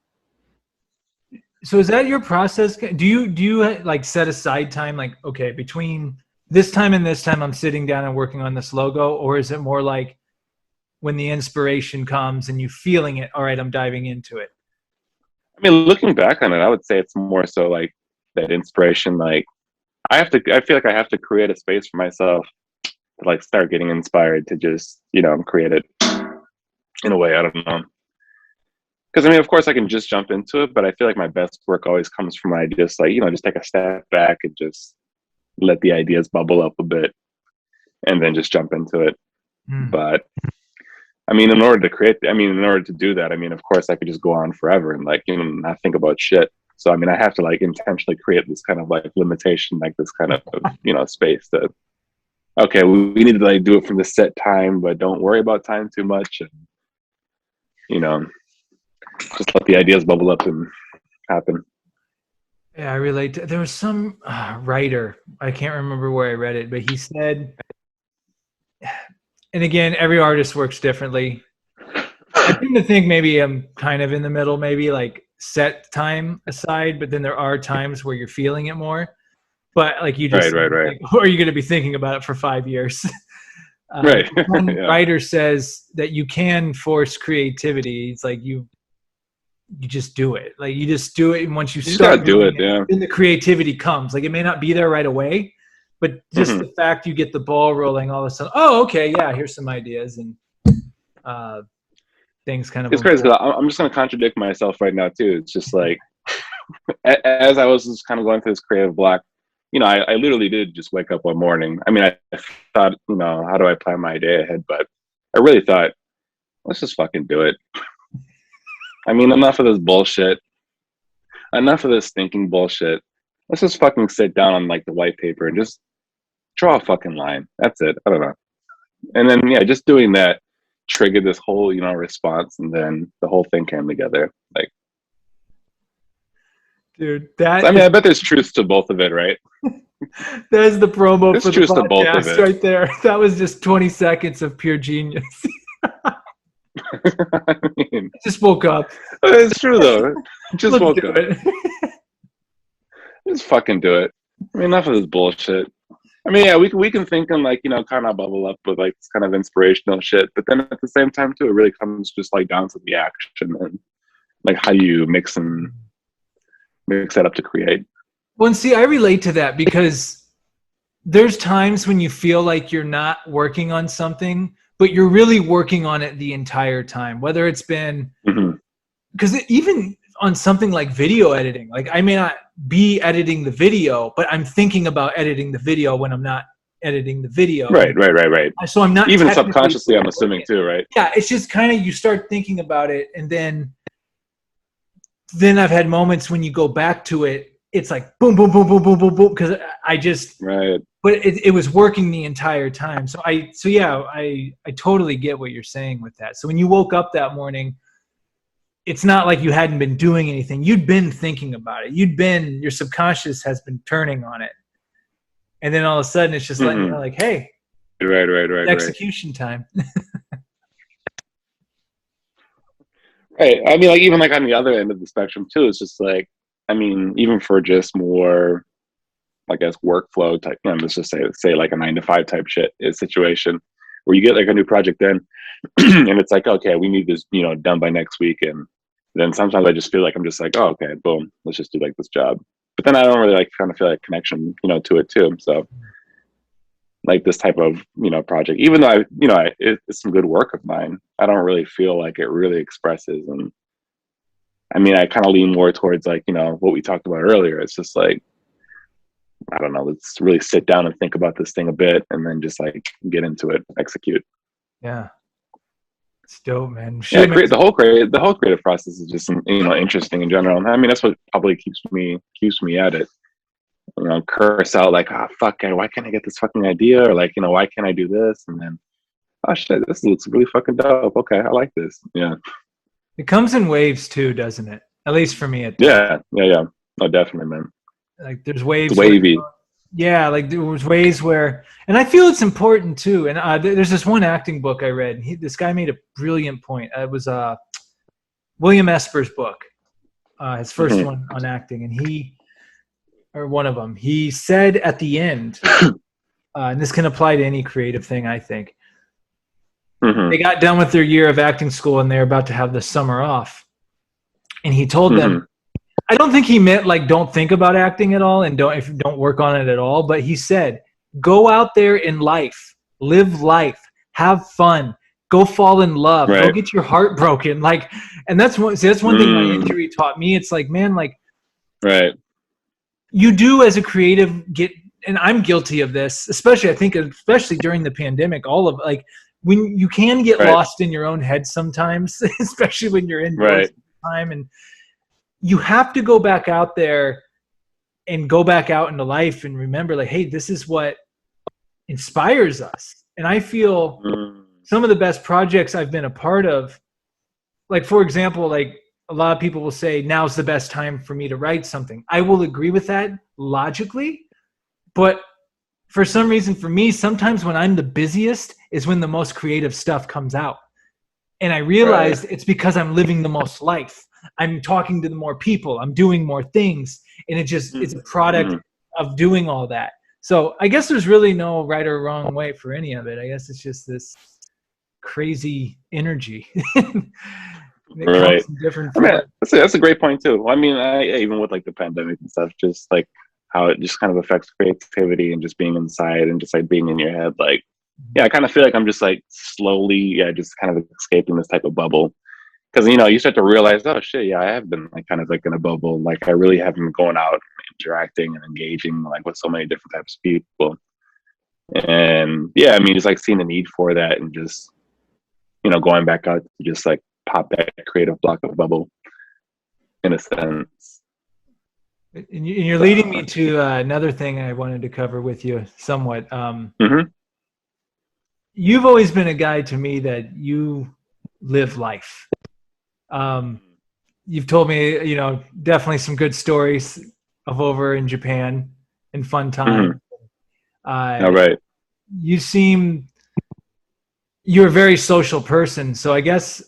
So is that your process? Do you like set aside time like, okay, between this time and this time I'm sitting down and working on this logo, or is it more like when the inspiration comes and you feeling it, all right, I'm diving into it? I mean, looking back on it, I would say it's more so like that inspiration. Like I feel like I have to create a space for myself to like start getting inspired to just create it in a way. I don't know. Because I mean, of course, I can just jump into it, but I feel like my best work always comes from when I just like just take a step back and just let the ideas bubble up a bit, and then just jump into it. Hmm. But I mean, in order to do that, I mean, of course, I could just go on forever and like not think about shit. So I mean, I have to like intentionally create this kind of like limitation, like this kind of space that okay, we need to like do it from the set time, but don't worry about time too much, and you know, just let the ideas bubble up and happen. Yeah, I relate to, there was some writer, I can't remember where I read it, but he said, and again, every artist works differently. I tend to think maybe I'm kind of in the middle, maybe like set time aside, but then there are times where you're feeling it more. But like you just Right, said, right, right, like, or are you going to be thinking about it for 5 years? right. One Yeah, writer says that you can force creativity. It's like you just do it. Like you just do it, and once you you just gotta start do doing it. it, Yeah. then the creativity comes. Like it may not be there right away, but just Mm-hmm. the fact you get the ball rolling, all of a sudden, oh, okay, yeah, here's some ideas, and uh, things kind of It's crazy unfold. because I'm just gonna contradict myself right now too. It's just like as I was just kind of going through this creative block, I literally did just wake up one morning. I mean, I thought, how do I plan my day ahead? But I really thought, let's just fucking do it. I mean, enough of this bullshit. Enough of this thinking bullshit. Let's just fucking sit down on like the white paper and just draw a fucking line. That's it. I don't know. And then yeah, just doing that triggered this whole, response, and then the whole thing came together. Like, dude, I bet there's truth to both of it, right? That's the promo There's for the truth to both of podcast it. right there. That was just 20 seconds of pure genius. I mean, Just woke up. it's true though. Just Let's woke do up. it. Just fucking do it. I mean, enough of this bullshit. I mean, yeah, we can think and like, kind of bubble up with like this kind of inspirational shit, but then at the same time too, it really comes just like down to the action and like how you mix that up to create. Well, and see, I relate to that because there's times when you feel like you're not working on something, but you're really working on it the entire time. Whether it's been, because even on something like video editing, like I may not be editing the video, but I'm thinking about editing the video when I'm not editing the video. Right. So I'm not even subconsciously, I'm assuming too, right? Yeah, it's just kind of you start thinking about it, and then I've had moments when you go back to it, it's like boom, boom, boom, boom, boom, boom, boom, because I just right. But it was working the entire time. So I totally get what you're saying with that. So when you woke up that morning, it's not like you hadn't been doing anything. You'd been thinking about it. Your subconscious has been turning on it. And then all of a sudden it's just letting you know, like, hey, right. execution time. Right. I mean, like even like on the other end of the spectrum too, it's just like, I mean, even for just more, I guess, workflow type, let's just say like a 9-to-5 type shit situation where you get like a new project in and it's like, okay, we need this, done by next week. And then sometimes I just feel like I'm just like, oh, okay, boom, let's just do like this job. But then I don't really like kind of feel like connection, to it too. So like this type of, project, even though it's some good work of mine, I don't really feel like it really expresses. And I mean, I kind of lean more towards like, what we talked about earlier. It's just like, I don't know, let's really sit down and think about this thing a bit and then just like get into it, execute. Yeah. It's dope, man. Yeah, the whole creative process is just, interesting in general. I mean, that's what probably keeps me at it. Curse out like, fuck, why can't I get this fucking idea? Or like, why can't I do this? And then, oh shit, this looks really fucking dope. Okay, I like this. Yeah. It comes in waves too, doesn't it? At least for me, it does. Yeah. Oh, definitely, man. Like there's waves. It's wavy. Yeah, like there was ways where, and I feel it's important too. And there's this one acting book I read. This guy made a brilliant point. It was William Esper's book, his first one on acting, and one of them. He said at the end, and this can apply to any creative thing, I think. They got done with their year of acting school, and they're about to have the summer off. And he told them, I don't think he meant like don't think about acting at all and don't work on it at all. But he said, go out there in life, live life, have fun, go fall in love, go get your heart broken. Like, and that's one thing my injury taught me. It's like, man, like, you do as a creative and I'm guilty of this, especially during the pandemic, when you can get lost in your own head sometimes, especially when you're indoors all the time, and you have to go back out there and go back out into life and remember like, hey, this is what inspires us. And I feel some of the best projects I've been a part of, like, for example, like a lot of people will say, now's the best time for me to write something. I will agree with that logically, but for some reason for me, sometimes when I'm the busiest is when the most creative stuff comes out. And I realized it's because I'm living the most life. I'm talking to the more people. I'm doing more things. And it's a product of doing all that. So I guess there's really no right or wrong way for any of it. I guess it's just this crazy energy. Different. I mean, that's a great point too. I mean, even with like the pandemic and stuff, just like how it just kind of affects creativity and just being inside and just like being in your head. Like, I kind of feel like I'm just like slowly, just kind of escaping this type of bubble. Because, you start to realize, oh shit, I have been like kind of like in a bubble. Like I really haven't been going out and interacting and engaging like with so many different types of people. And I mean, just like seeing the need for that and just, going back out to just like pop that creative block of bubble in a sense. And you're leading me to another thing I wanted to cover with you somewhat. You've always been a guy to me that you live life. You've told me, definitely some good stories of over in Japan and fun time. All right. You're a very social person. So I guess,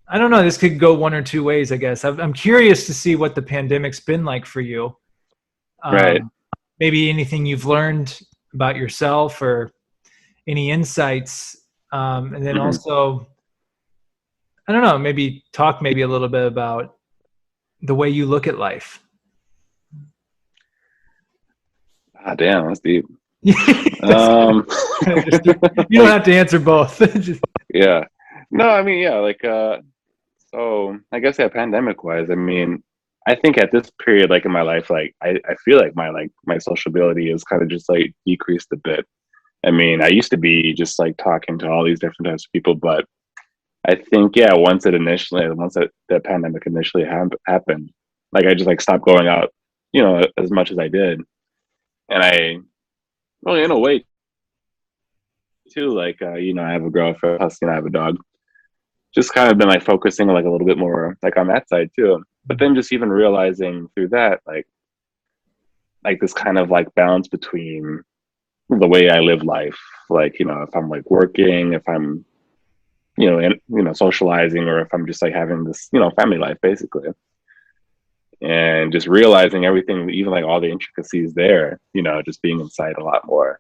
I don't know, this could go one or two ways, I guess. I'm curious to see what the pandemic's been like for you. Right. Maybe anything you've learned about yourself or any insights. And then also, I don't know, maybe talk a little bit about the way you look at life. Ah, damn, that's deep. You don't have to answer both. Yeah. No, I mean, yeah, like, so I guess pandemic wise, I mean, I think at this period, like in my life, like I feel like my sociability is kind of just like decreased a bit. I mean, I used to be just like talking to all these different types of people, but I think, yeah, once that pandemic initially happened, like I just like stopped going out, as much as I did. And well, in a way too, like, I have a girlfriend, plus, I have a dog. Just kind of been like focusing like a little bit more like on that side too. But then just even realizing through that, like this kind of like balance between the way I live life, like, if I'm like working, if I'm, socializing, or if I'm just like having this, family life basically. And just realizing everything, even like all the intricacies there, just being inside a lot more.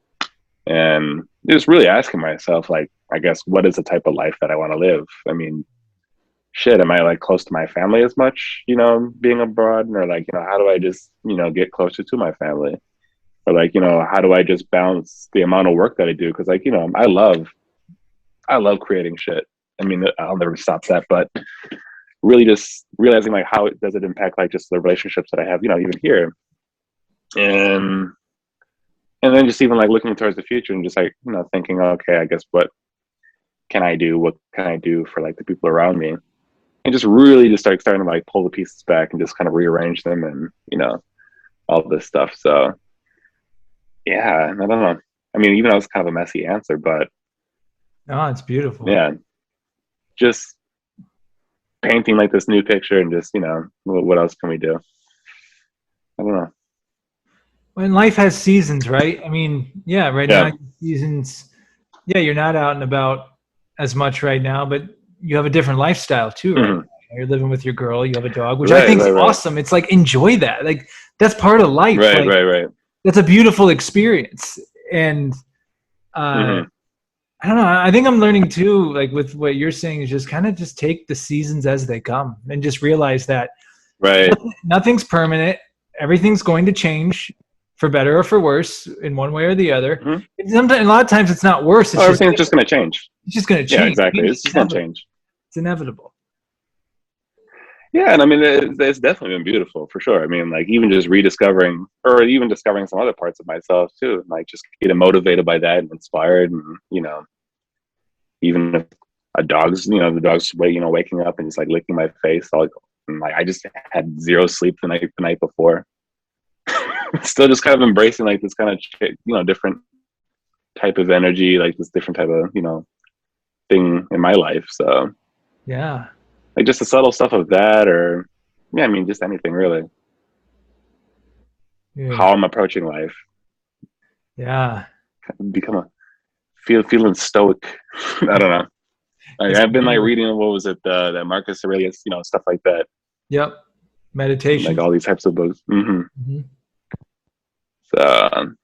And just really asking myself, like, I guess, what is the type of life that I want to live? I mean, shit, am I like close to my family as much, being abroad? Or like, how do I just, get closer to my family? Or like, how do I just balance the amount of work that I do? Because like, I love creating shit. I mean, I'll never stop that, but really just realizing like how does it impact like just the relationships that I have, even here. And then just even like looking towards the future and just like, thinking, okay, I guess what can I do? What can I do for like the people around me? And just really just starting to like pull the pieces back and just kind of rearrange them and, all this stuff. So yeah, I don't know. I mean, even though it's kind of a messy answer, but no, it's beautiful. Yeah. Just painting like this new picture and just, what else can we do? I don't know. When life has seasons, right? I mean, yeah, now seasons, yeah, you're not out and about as much right now, but you have a different lifestyle too, right? You're living with your girl, you have a dog, which I think is awesome. It's like, enjoy that. Like, that's part of life. Right. That's a beautiful experience. And I don't know. I think I'm learning too, like with what you're saying, is just kind of just take the seasons as they come and just realize that nothing's permanent. Everything's going to change for better or for worse in one way or the other. Sometimes, a lot of times it's not worse. It's everything's just going to change. It's just going to change. Yeah, exactly. It's just going to change. It's inevitable. Yeah, and I mean, it's definitely been beautiful for sure. I mean, like even just rediscovering or even discovering some other parts of myself too, like just getting motivated by that and inspired, and even if the dog's waking up and just like licking my face, and like I just had zero sleep the night before. Still just kind of embracing like this kind of different type of energy, like this different type of thing in my life. So yeah, like just the subtle stuff of that, or I mean just anything really. How I'm approaching life. Yeah, feeling stoic. I don't know. I've been like reading, what was it, that Marcus Aurelius, stuff like that. Yep, meditation, like all these types of books. So,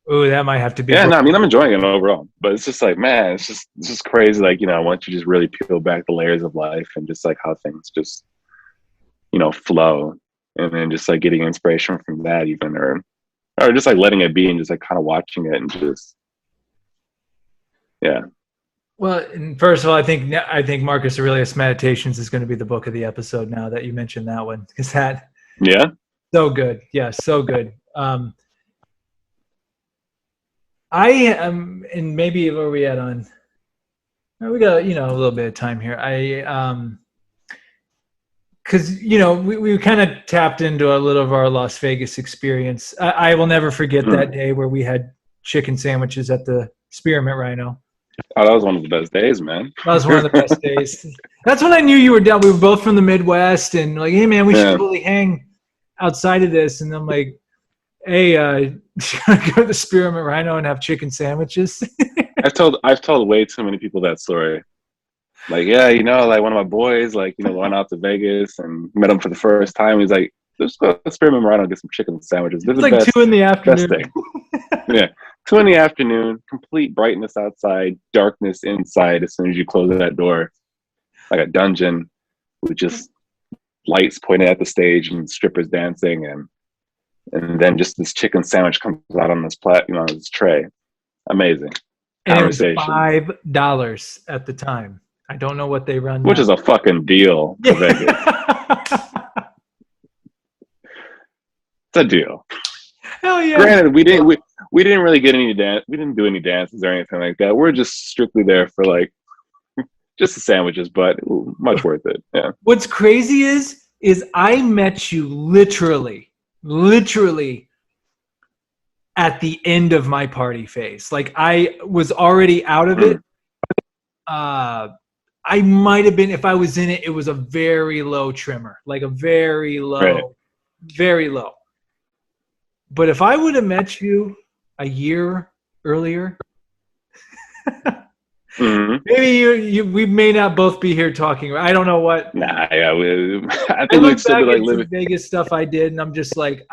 that might have to be. Yeah, no, I mean I'm enjoying it overall, but it's just like, man, it's just crazy. Like once you just really peel back the layers of life and just like how things just flow, and then just like getting inspiration from that, even or just like letting it be and just like kind of watching it and just yeah. Well, and first of all, I think Marcus Aurelius Meditations is going to be the book of the episode now that you mentioned that one, because that so good. Yeah, so good. I am, and maybe where are we at on? We got a little bit of time here. because, you know, we kind of tapped into a little of our Las Vegas experience. I will never forget that day where we had chicken sandwiches at the Spearmint Rhino. Oh, that was one of the best days, man. That was one of the best days. That's when I knew you were down. We were both from the Midwest, and like, hey, man, we should totally hang outside of this. And I'm like, hey, go to the Spearmint Rhino and have chicken sandwiches. I've told way too many people that story. Like, yeah, you know, like one of my boys, like, you know, went out to Vegas and met him for the first time. He's like, let's go to the Spearmint Rhino and get some chicken sandwiches. This is like best, 2 in the afternoon. Best thing. Yeah. 2 in the afternoon, complete brightness outside, darkness inside as soon as you close that door. Like a dungeon with just lights pointed at the stage and strippers dancing, and then just this chicken sandwich comes out on this on this tray. Amazing. And it was $5 at the time. I don't know what they run now. Which is a fucking deal for Vegas. It's a deal. Hell yeah. Granted, we didn't really get any dance. We didn't do any dances or anything like that. We're just strictly there for like just the sandwiches, but much worth it. Yeah. What's crazy is I met you literally at the end of my party phase. Like I was already out of it. I might have been, if I was in it, it was a very low trimmer, like a very low, very low. But if I would have met you a year earlier, maybe we may not both be here talking. I don't know what. Nah, yeah, I think we'd still be like living Vegas stuff I did, and I'm just like,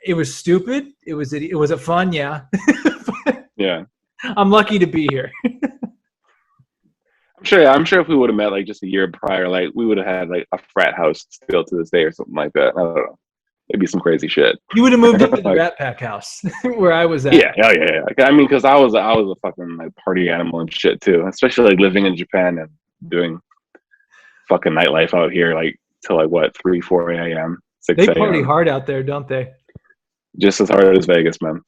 it was stupid. Was it fun? Yeah. Yeah. I'm lucky to be here. I'm sure if we would have met like just a year prior, like we would have had like a frat house still to this day or something like that. I don't know. It'd be some crazy shit. You would have moved into the Rat Pack house where I was at. Yeah. I mean, because I was a fucking like party animal and shit too, especially like living in Japan and doing fucking nightlife out here like till like what 3, 4 a.m. 6 a.m. They party hard out there, don't they? Just as hard as Vegas, man.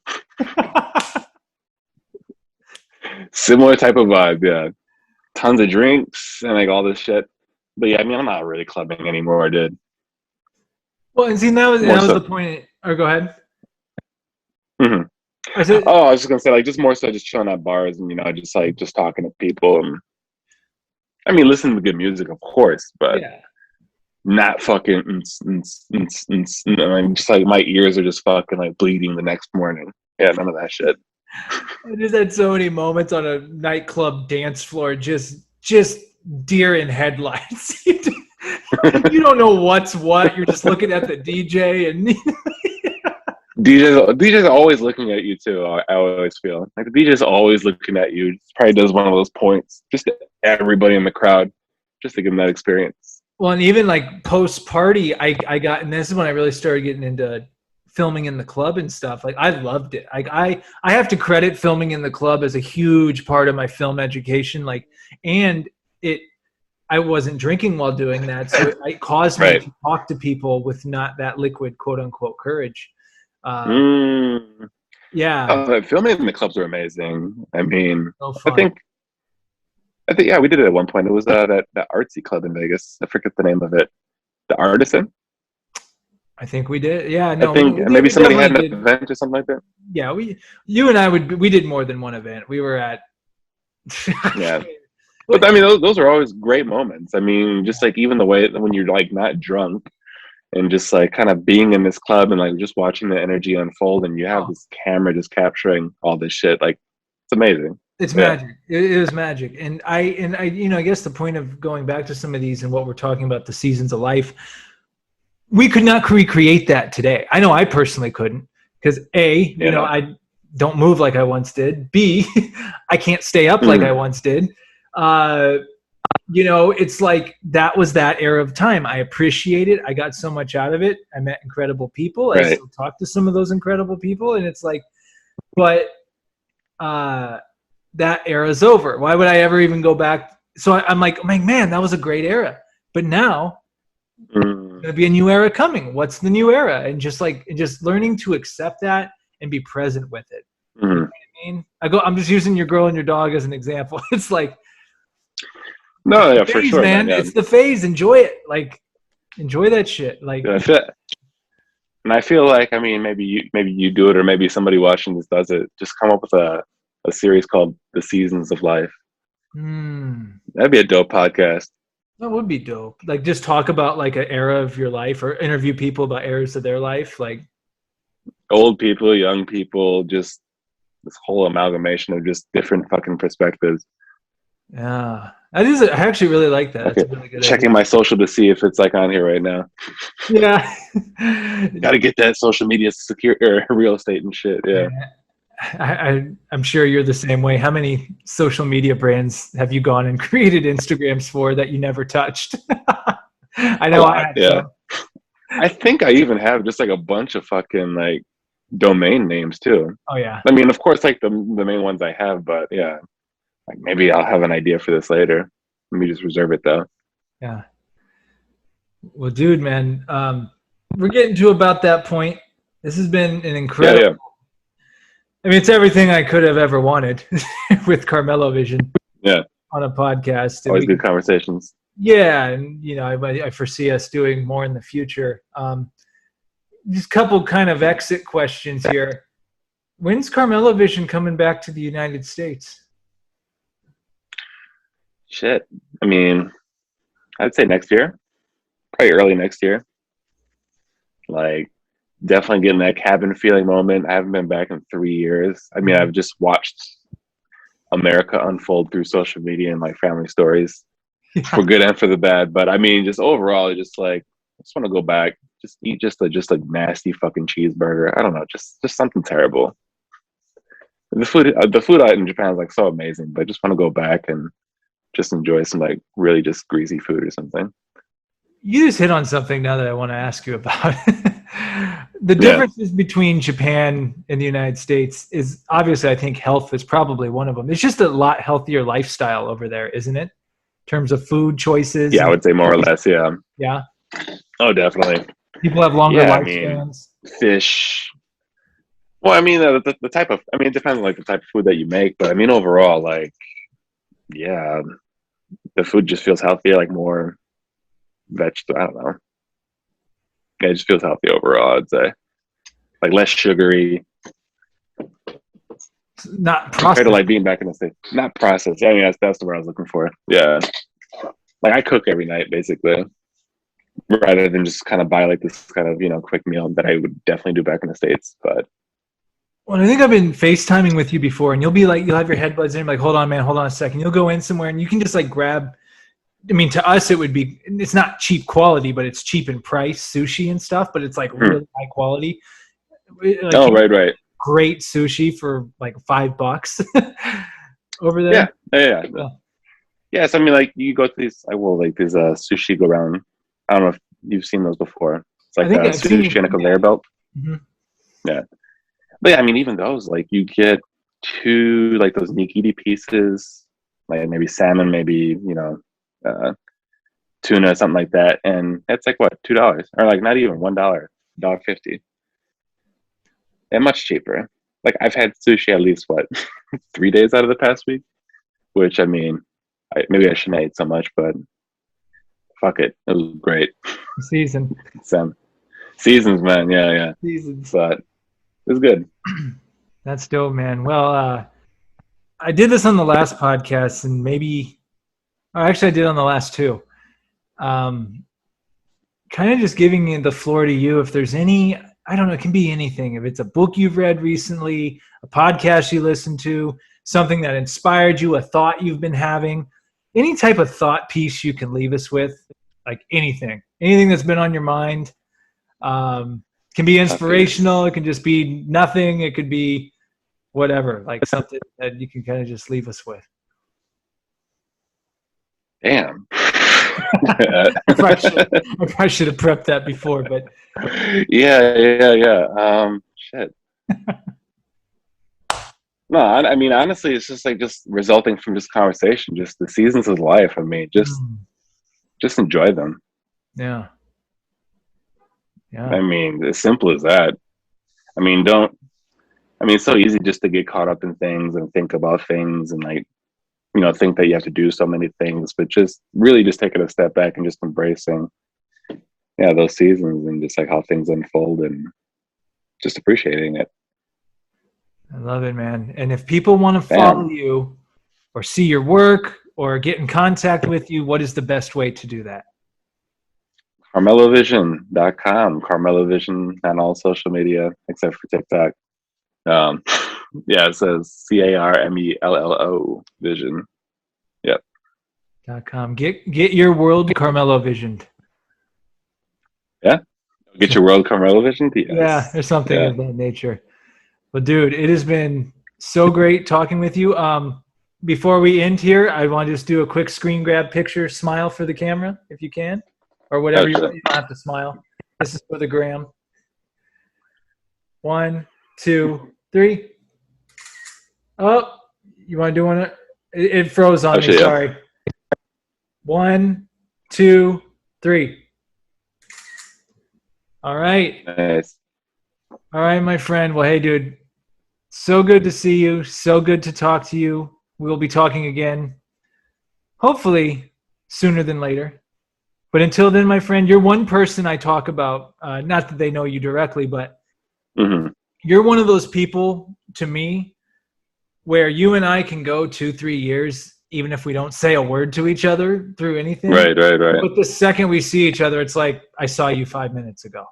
Similar type of vibe, yeah. Tons of drinks and like all this shit. But yeah, I mean, I'm not really clubbing anymore, dude. Well, and see, that was the point. Or go ahead. Mm-hmm. I was just gonna say, like, just more so, just chilling at bars and just talking to people, and I mean, listening to good music, of course, but not fucking. Just like my ears are just fucking like bleeding the next morning. Yeah, none of that shit. I just had so many moments on a nightclub dance floor, just deer in headlights. You don't know what's what. You're just looking at the DJ, and DJ's always looking at you too. I always feel like the DJ's always looking at you. Probably does one of those points just to everybody in the crowd, just to give them that experience. Well, and even like post party, I got, and this is when I really started getting into filming in the club and stuff. Like I loved it. Like I have to credit filming in the club as a huge part of my film education. Like, and I wasn't drinking while doing that, so it caused me to talk to people with not that liquid quote unquote courage. Yeah. Filming in the clubs are amazing. I mean, I think yeah, we did it at one point. It was that artsy club in Vegas. I forget the name of it. The Artisan. I think we did. Yeah, no. I think maybe somebody had an event or something like that. Yeah, you and I we did more than one event. We were at. Yeah. But I mean, those are always great moments. I mean, just like even the way when you're like not drunk and just like kind of being in this club and like just watching the energy unfold, and you have this camera just capturing all this shit. Like, it's amazing. It's magic. It is magic. And I I guess the point of going back to some of these and what we're talking about, the seasons of life, we could not recreate that today. I know I personally couldn't, because I don't move like I once did. B, I can't stay up like I once did. It's like that was that era of time. I appreciate it. I got so much out of it. I met incredible people. I still talk to some of those incredible people, and it's like, but that era's over. Why would I ever even go back? So I'm like, man, that was a great era. But now there's gonna be a new era coming. What's the new era? And just learning to accept that and be present with it. You know what I mean? I'm just using your girl and your dog as an example. It's like, No, yeah, for sure, man. man. Yeah. It's the phase. Enjoy it. Like, enjoy that shit. Like, Yeah, I feel like, I mean, maybe you do it, or maybe somebody watching this does it. Just come up with a series called The Seasons of Life. That'd be a dope podcast. that would be dope. Like, just talk about like an era of your life, or interview people about eras of their life. Like, Old people, young people, just this whole amalgamation of just different fucking perspectives. yeah, I actually really like that. That's Okay, a really good idea. checking my social to see if it's like on here right now. Yeah. Got to get that social media secure or real estate and shit. Yeah. I'm sure you're the same way. How many social media brands have you gone and created Instagrams for that you never touched? I know I had yeah. some. I think I even have just like a bunch of fucking like domain names too. Oh yeah. I mean, of course, like the main ones I have, but yeah, like maybe I'll have an idea for this later. Let me just reserve it though. Yeah. Well, dude, man, we're getting to about that point. This has been an incredible. Yeah, yeah. I mean, it's everything I could have ever wanted with Carmello Vision. Yeah. On a podcast. Always good conversations. Yeah, and you know, I foresee us doing more in the future. Just a couple kind of exit questions here. When's Carmello Vision coming back to the United States? Shit. I mean, I'd say next year. Probably early next year. Like, definitely getting that cabin feeling moment. I haven't been back in 3 years. I mean, I've just watched America unfold through social media and like family stories, for good and for the bad. But I mean, just overall, just like, I just want to go back, just eat just a nasty fucking cheeseburger. I don't know, just something terrible. The food out in Japan is like so amazing, but I just want to go back and just enjoy some like really just greasy food or something. You just hit on something now that I want to ask you about. The differences between Japan and the United States is obviously, I think health is probably one of them. It's just a lot healthier lifestyle over there, isn't it? In terms of food choices. Yeah, I would say more or less. Yeah. Yeah. Oh, definitely. People have longer lifespans. I mean, fish. Well, I mean, the type of, I mean, it depends on like the type of food that you make, but I mean, overall, like, yeah, the food just feels healthier, like more vegetable. I don't know. Yeah, it just feels healthy overall, I'd say. Like less sugary. Not processed. Compared to like being back in the States. Not processed. I mean, that's the word I was looking for. Yeah. Like I cook every night, basically. Rather than just kind of buy like this kind of, you know, quick meal that I would definitely do back in the States. But well, I think I've been FaceTiming with you before, and you'll be like, you'll have your headbuds in, like, hold on, man, hold on a second. You'll go in somewhere and you can just like grab, I mean, to us, it would be, it's not cheap quality, but it's cheap in price, sushi and stuff, but it's like really high quality. Like, right. Great sushi for like $5 over there. Yeah. Yes, I mean, like you go to these, these sushi go around. I don't know if you've seen those before. It's like sushi and a conveyor belt. Mm-hmm. Yeah. But yeah, I mean, even those, like you get 2, like those nigiri pieces, like maybe salmon, maybe, you know, tuna, something like that. And it's like, what, $2? Or like not even $1, $1.50. And much cheaper. Like I've had sushi at least, what, 3 days out of the past week? Which, I mean, maybe I shouldn't eat so much, but fuck it. It was great. Seasons, man. Yeah. Seasons. But it was good. That's dope, man. Well, I did this on the last podcast, and actually I did on the last 2. Kind of just giving the floor to you. If there's any, I don't know, it can be anything. If it's a book you've read recently, a podcast you listened to, something that inspired you, a thought you've been having, any type of thought piece you can leave us with, like anything that's been on your mind. Can be inspirational. It can just be nothing. It could be whatever, like something that you can kind of just leave us with. Damn. I probably should have prepped that before, but yeah. Shit. No, I mean, honestly, it's just like just resulting from this conversation, just the seasons of life. I mean, just enjoy them. Yeah. I mean, as simple as that. I mean, it's so easy just to get caught up in things and think about things and like, think that you have to do so many things, but just really just taking a step back and just embracing, those seasons and just like how things unfold and just appreciating it. I love it, man. And if people want to follow you or see your work or get in contact with you, what is the best way to do that? CarmelloVision.com. Carmello Vision on all social media except for TikTok. It says CARMELLO Vision. Yep. .com. Get your world Carmello visioned. Yeah. Get your world Carmello visioned. Yes. Yeah, or something of that nature. Well, dude, it has been so great talking with you. Before we end here, I want to just do a quick screen grab picture, smile for the camera if you can, or whatever. You don't have to smile. This is for the gram. 1, 2, 3. Oh, you want to do one? It froze on me. Sorry. 1, 2, 3. All right. Nice. All right, my friend. Well, hey, dude. So good to see you. So good to talk to you. We'll be talking again, hopefully sooner than later. But until then, my friend, you're one person I talk about. Not that they know you directly, but you're one of those people to me where you and I can go 2-3 years, even if we don't say a word to each other through anything. Right. But the second we see each other, it's like, I saw you 5 minutes ago.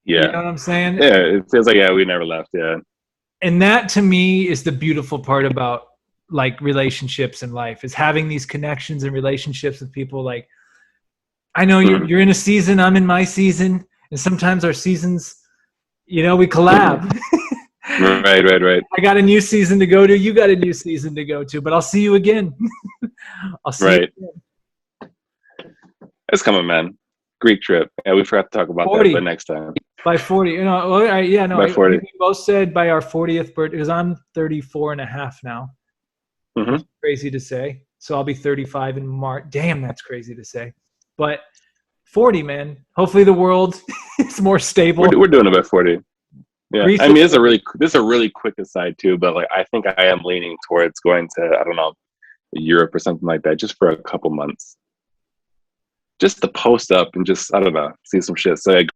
Yeah. You know what I'm saying? Yeah, it feels like, we never left, And that to me is the beautiful part about like relationships in life, is having these connections and relationships with people. Like, I know you're in a season, I'm in my season, and sometimes our seasons, we collab. Right. I got a new season to go to. You got a new season to go to, but I'll see you again. I'll see you again. It's coming, man. Greek trip. Yeah, we forgot to talk about 40. that, but next time. By 40. By 40. We both said by our 40th birthday, because I'm 34 and a half now. Which is crazy to say. So I'll be 35 in March. Damn, that's crazy to say. But 40, man. Hopefully the world is more stable. We're doing it by 40. Yeah, I mean, this is a really quick aside too, but like I think I am leaning towards going to, I don't know, Europe or something like that, just for a couple months, just to post up and just, I don't know, see some shit. So like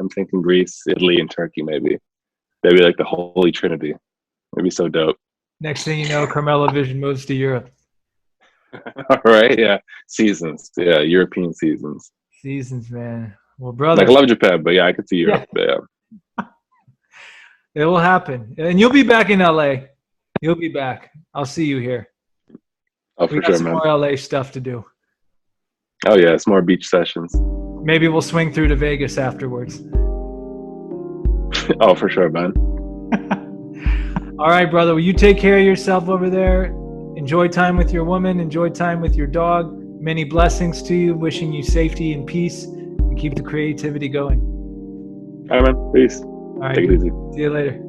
I'm thinking Greece, Italy, and Turkey maybe. That'd be like the Holy Trinity. It'd be so dope. Next thing you know, Carmello Vision moves to Europe. All right, yeah, seasons, European seasons. Seasons, man. Well, brother, like I love Japan, but I could see Europe. Yeah. It will happen. And you'll be back in LA. You'll be back. I'll see you here. Oh, for sure, man. More LA stuff to do. Oh, yeah. It's more beach sessions. Maybe we'll swing through to Vegas afterwards. Oh, for sure, man. All right, brother. Well, you take care of yourself over there. Enjoy time with your woman. Enjoy time with your dog. Many blessings to you. Wishing you safety and peace. And keep the creativity going. All right, man. Peace. All right. Take it easy. See you later.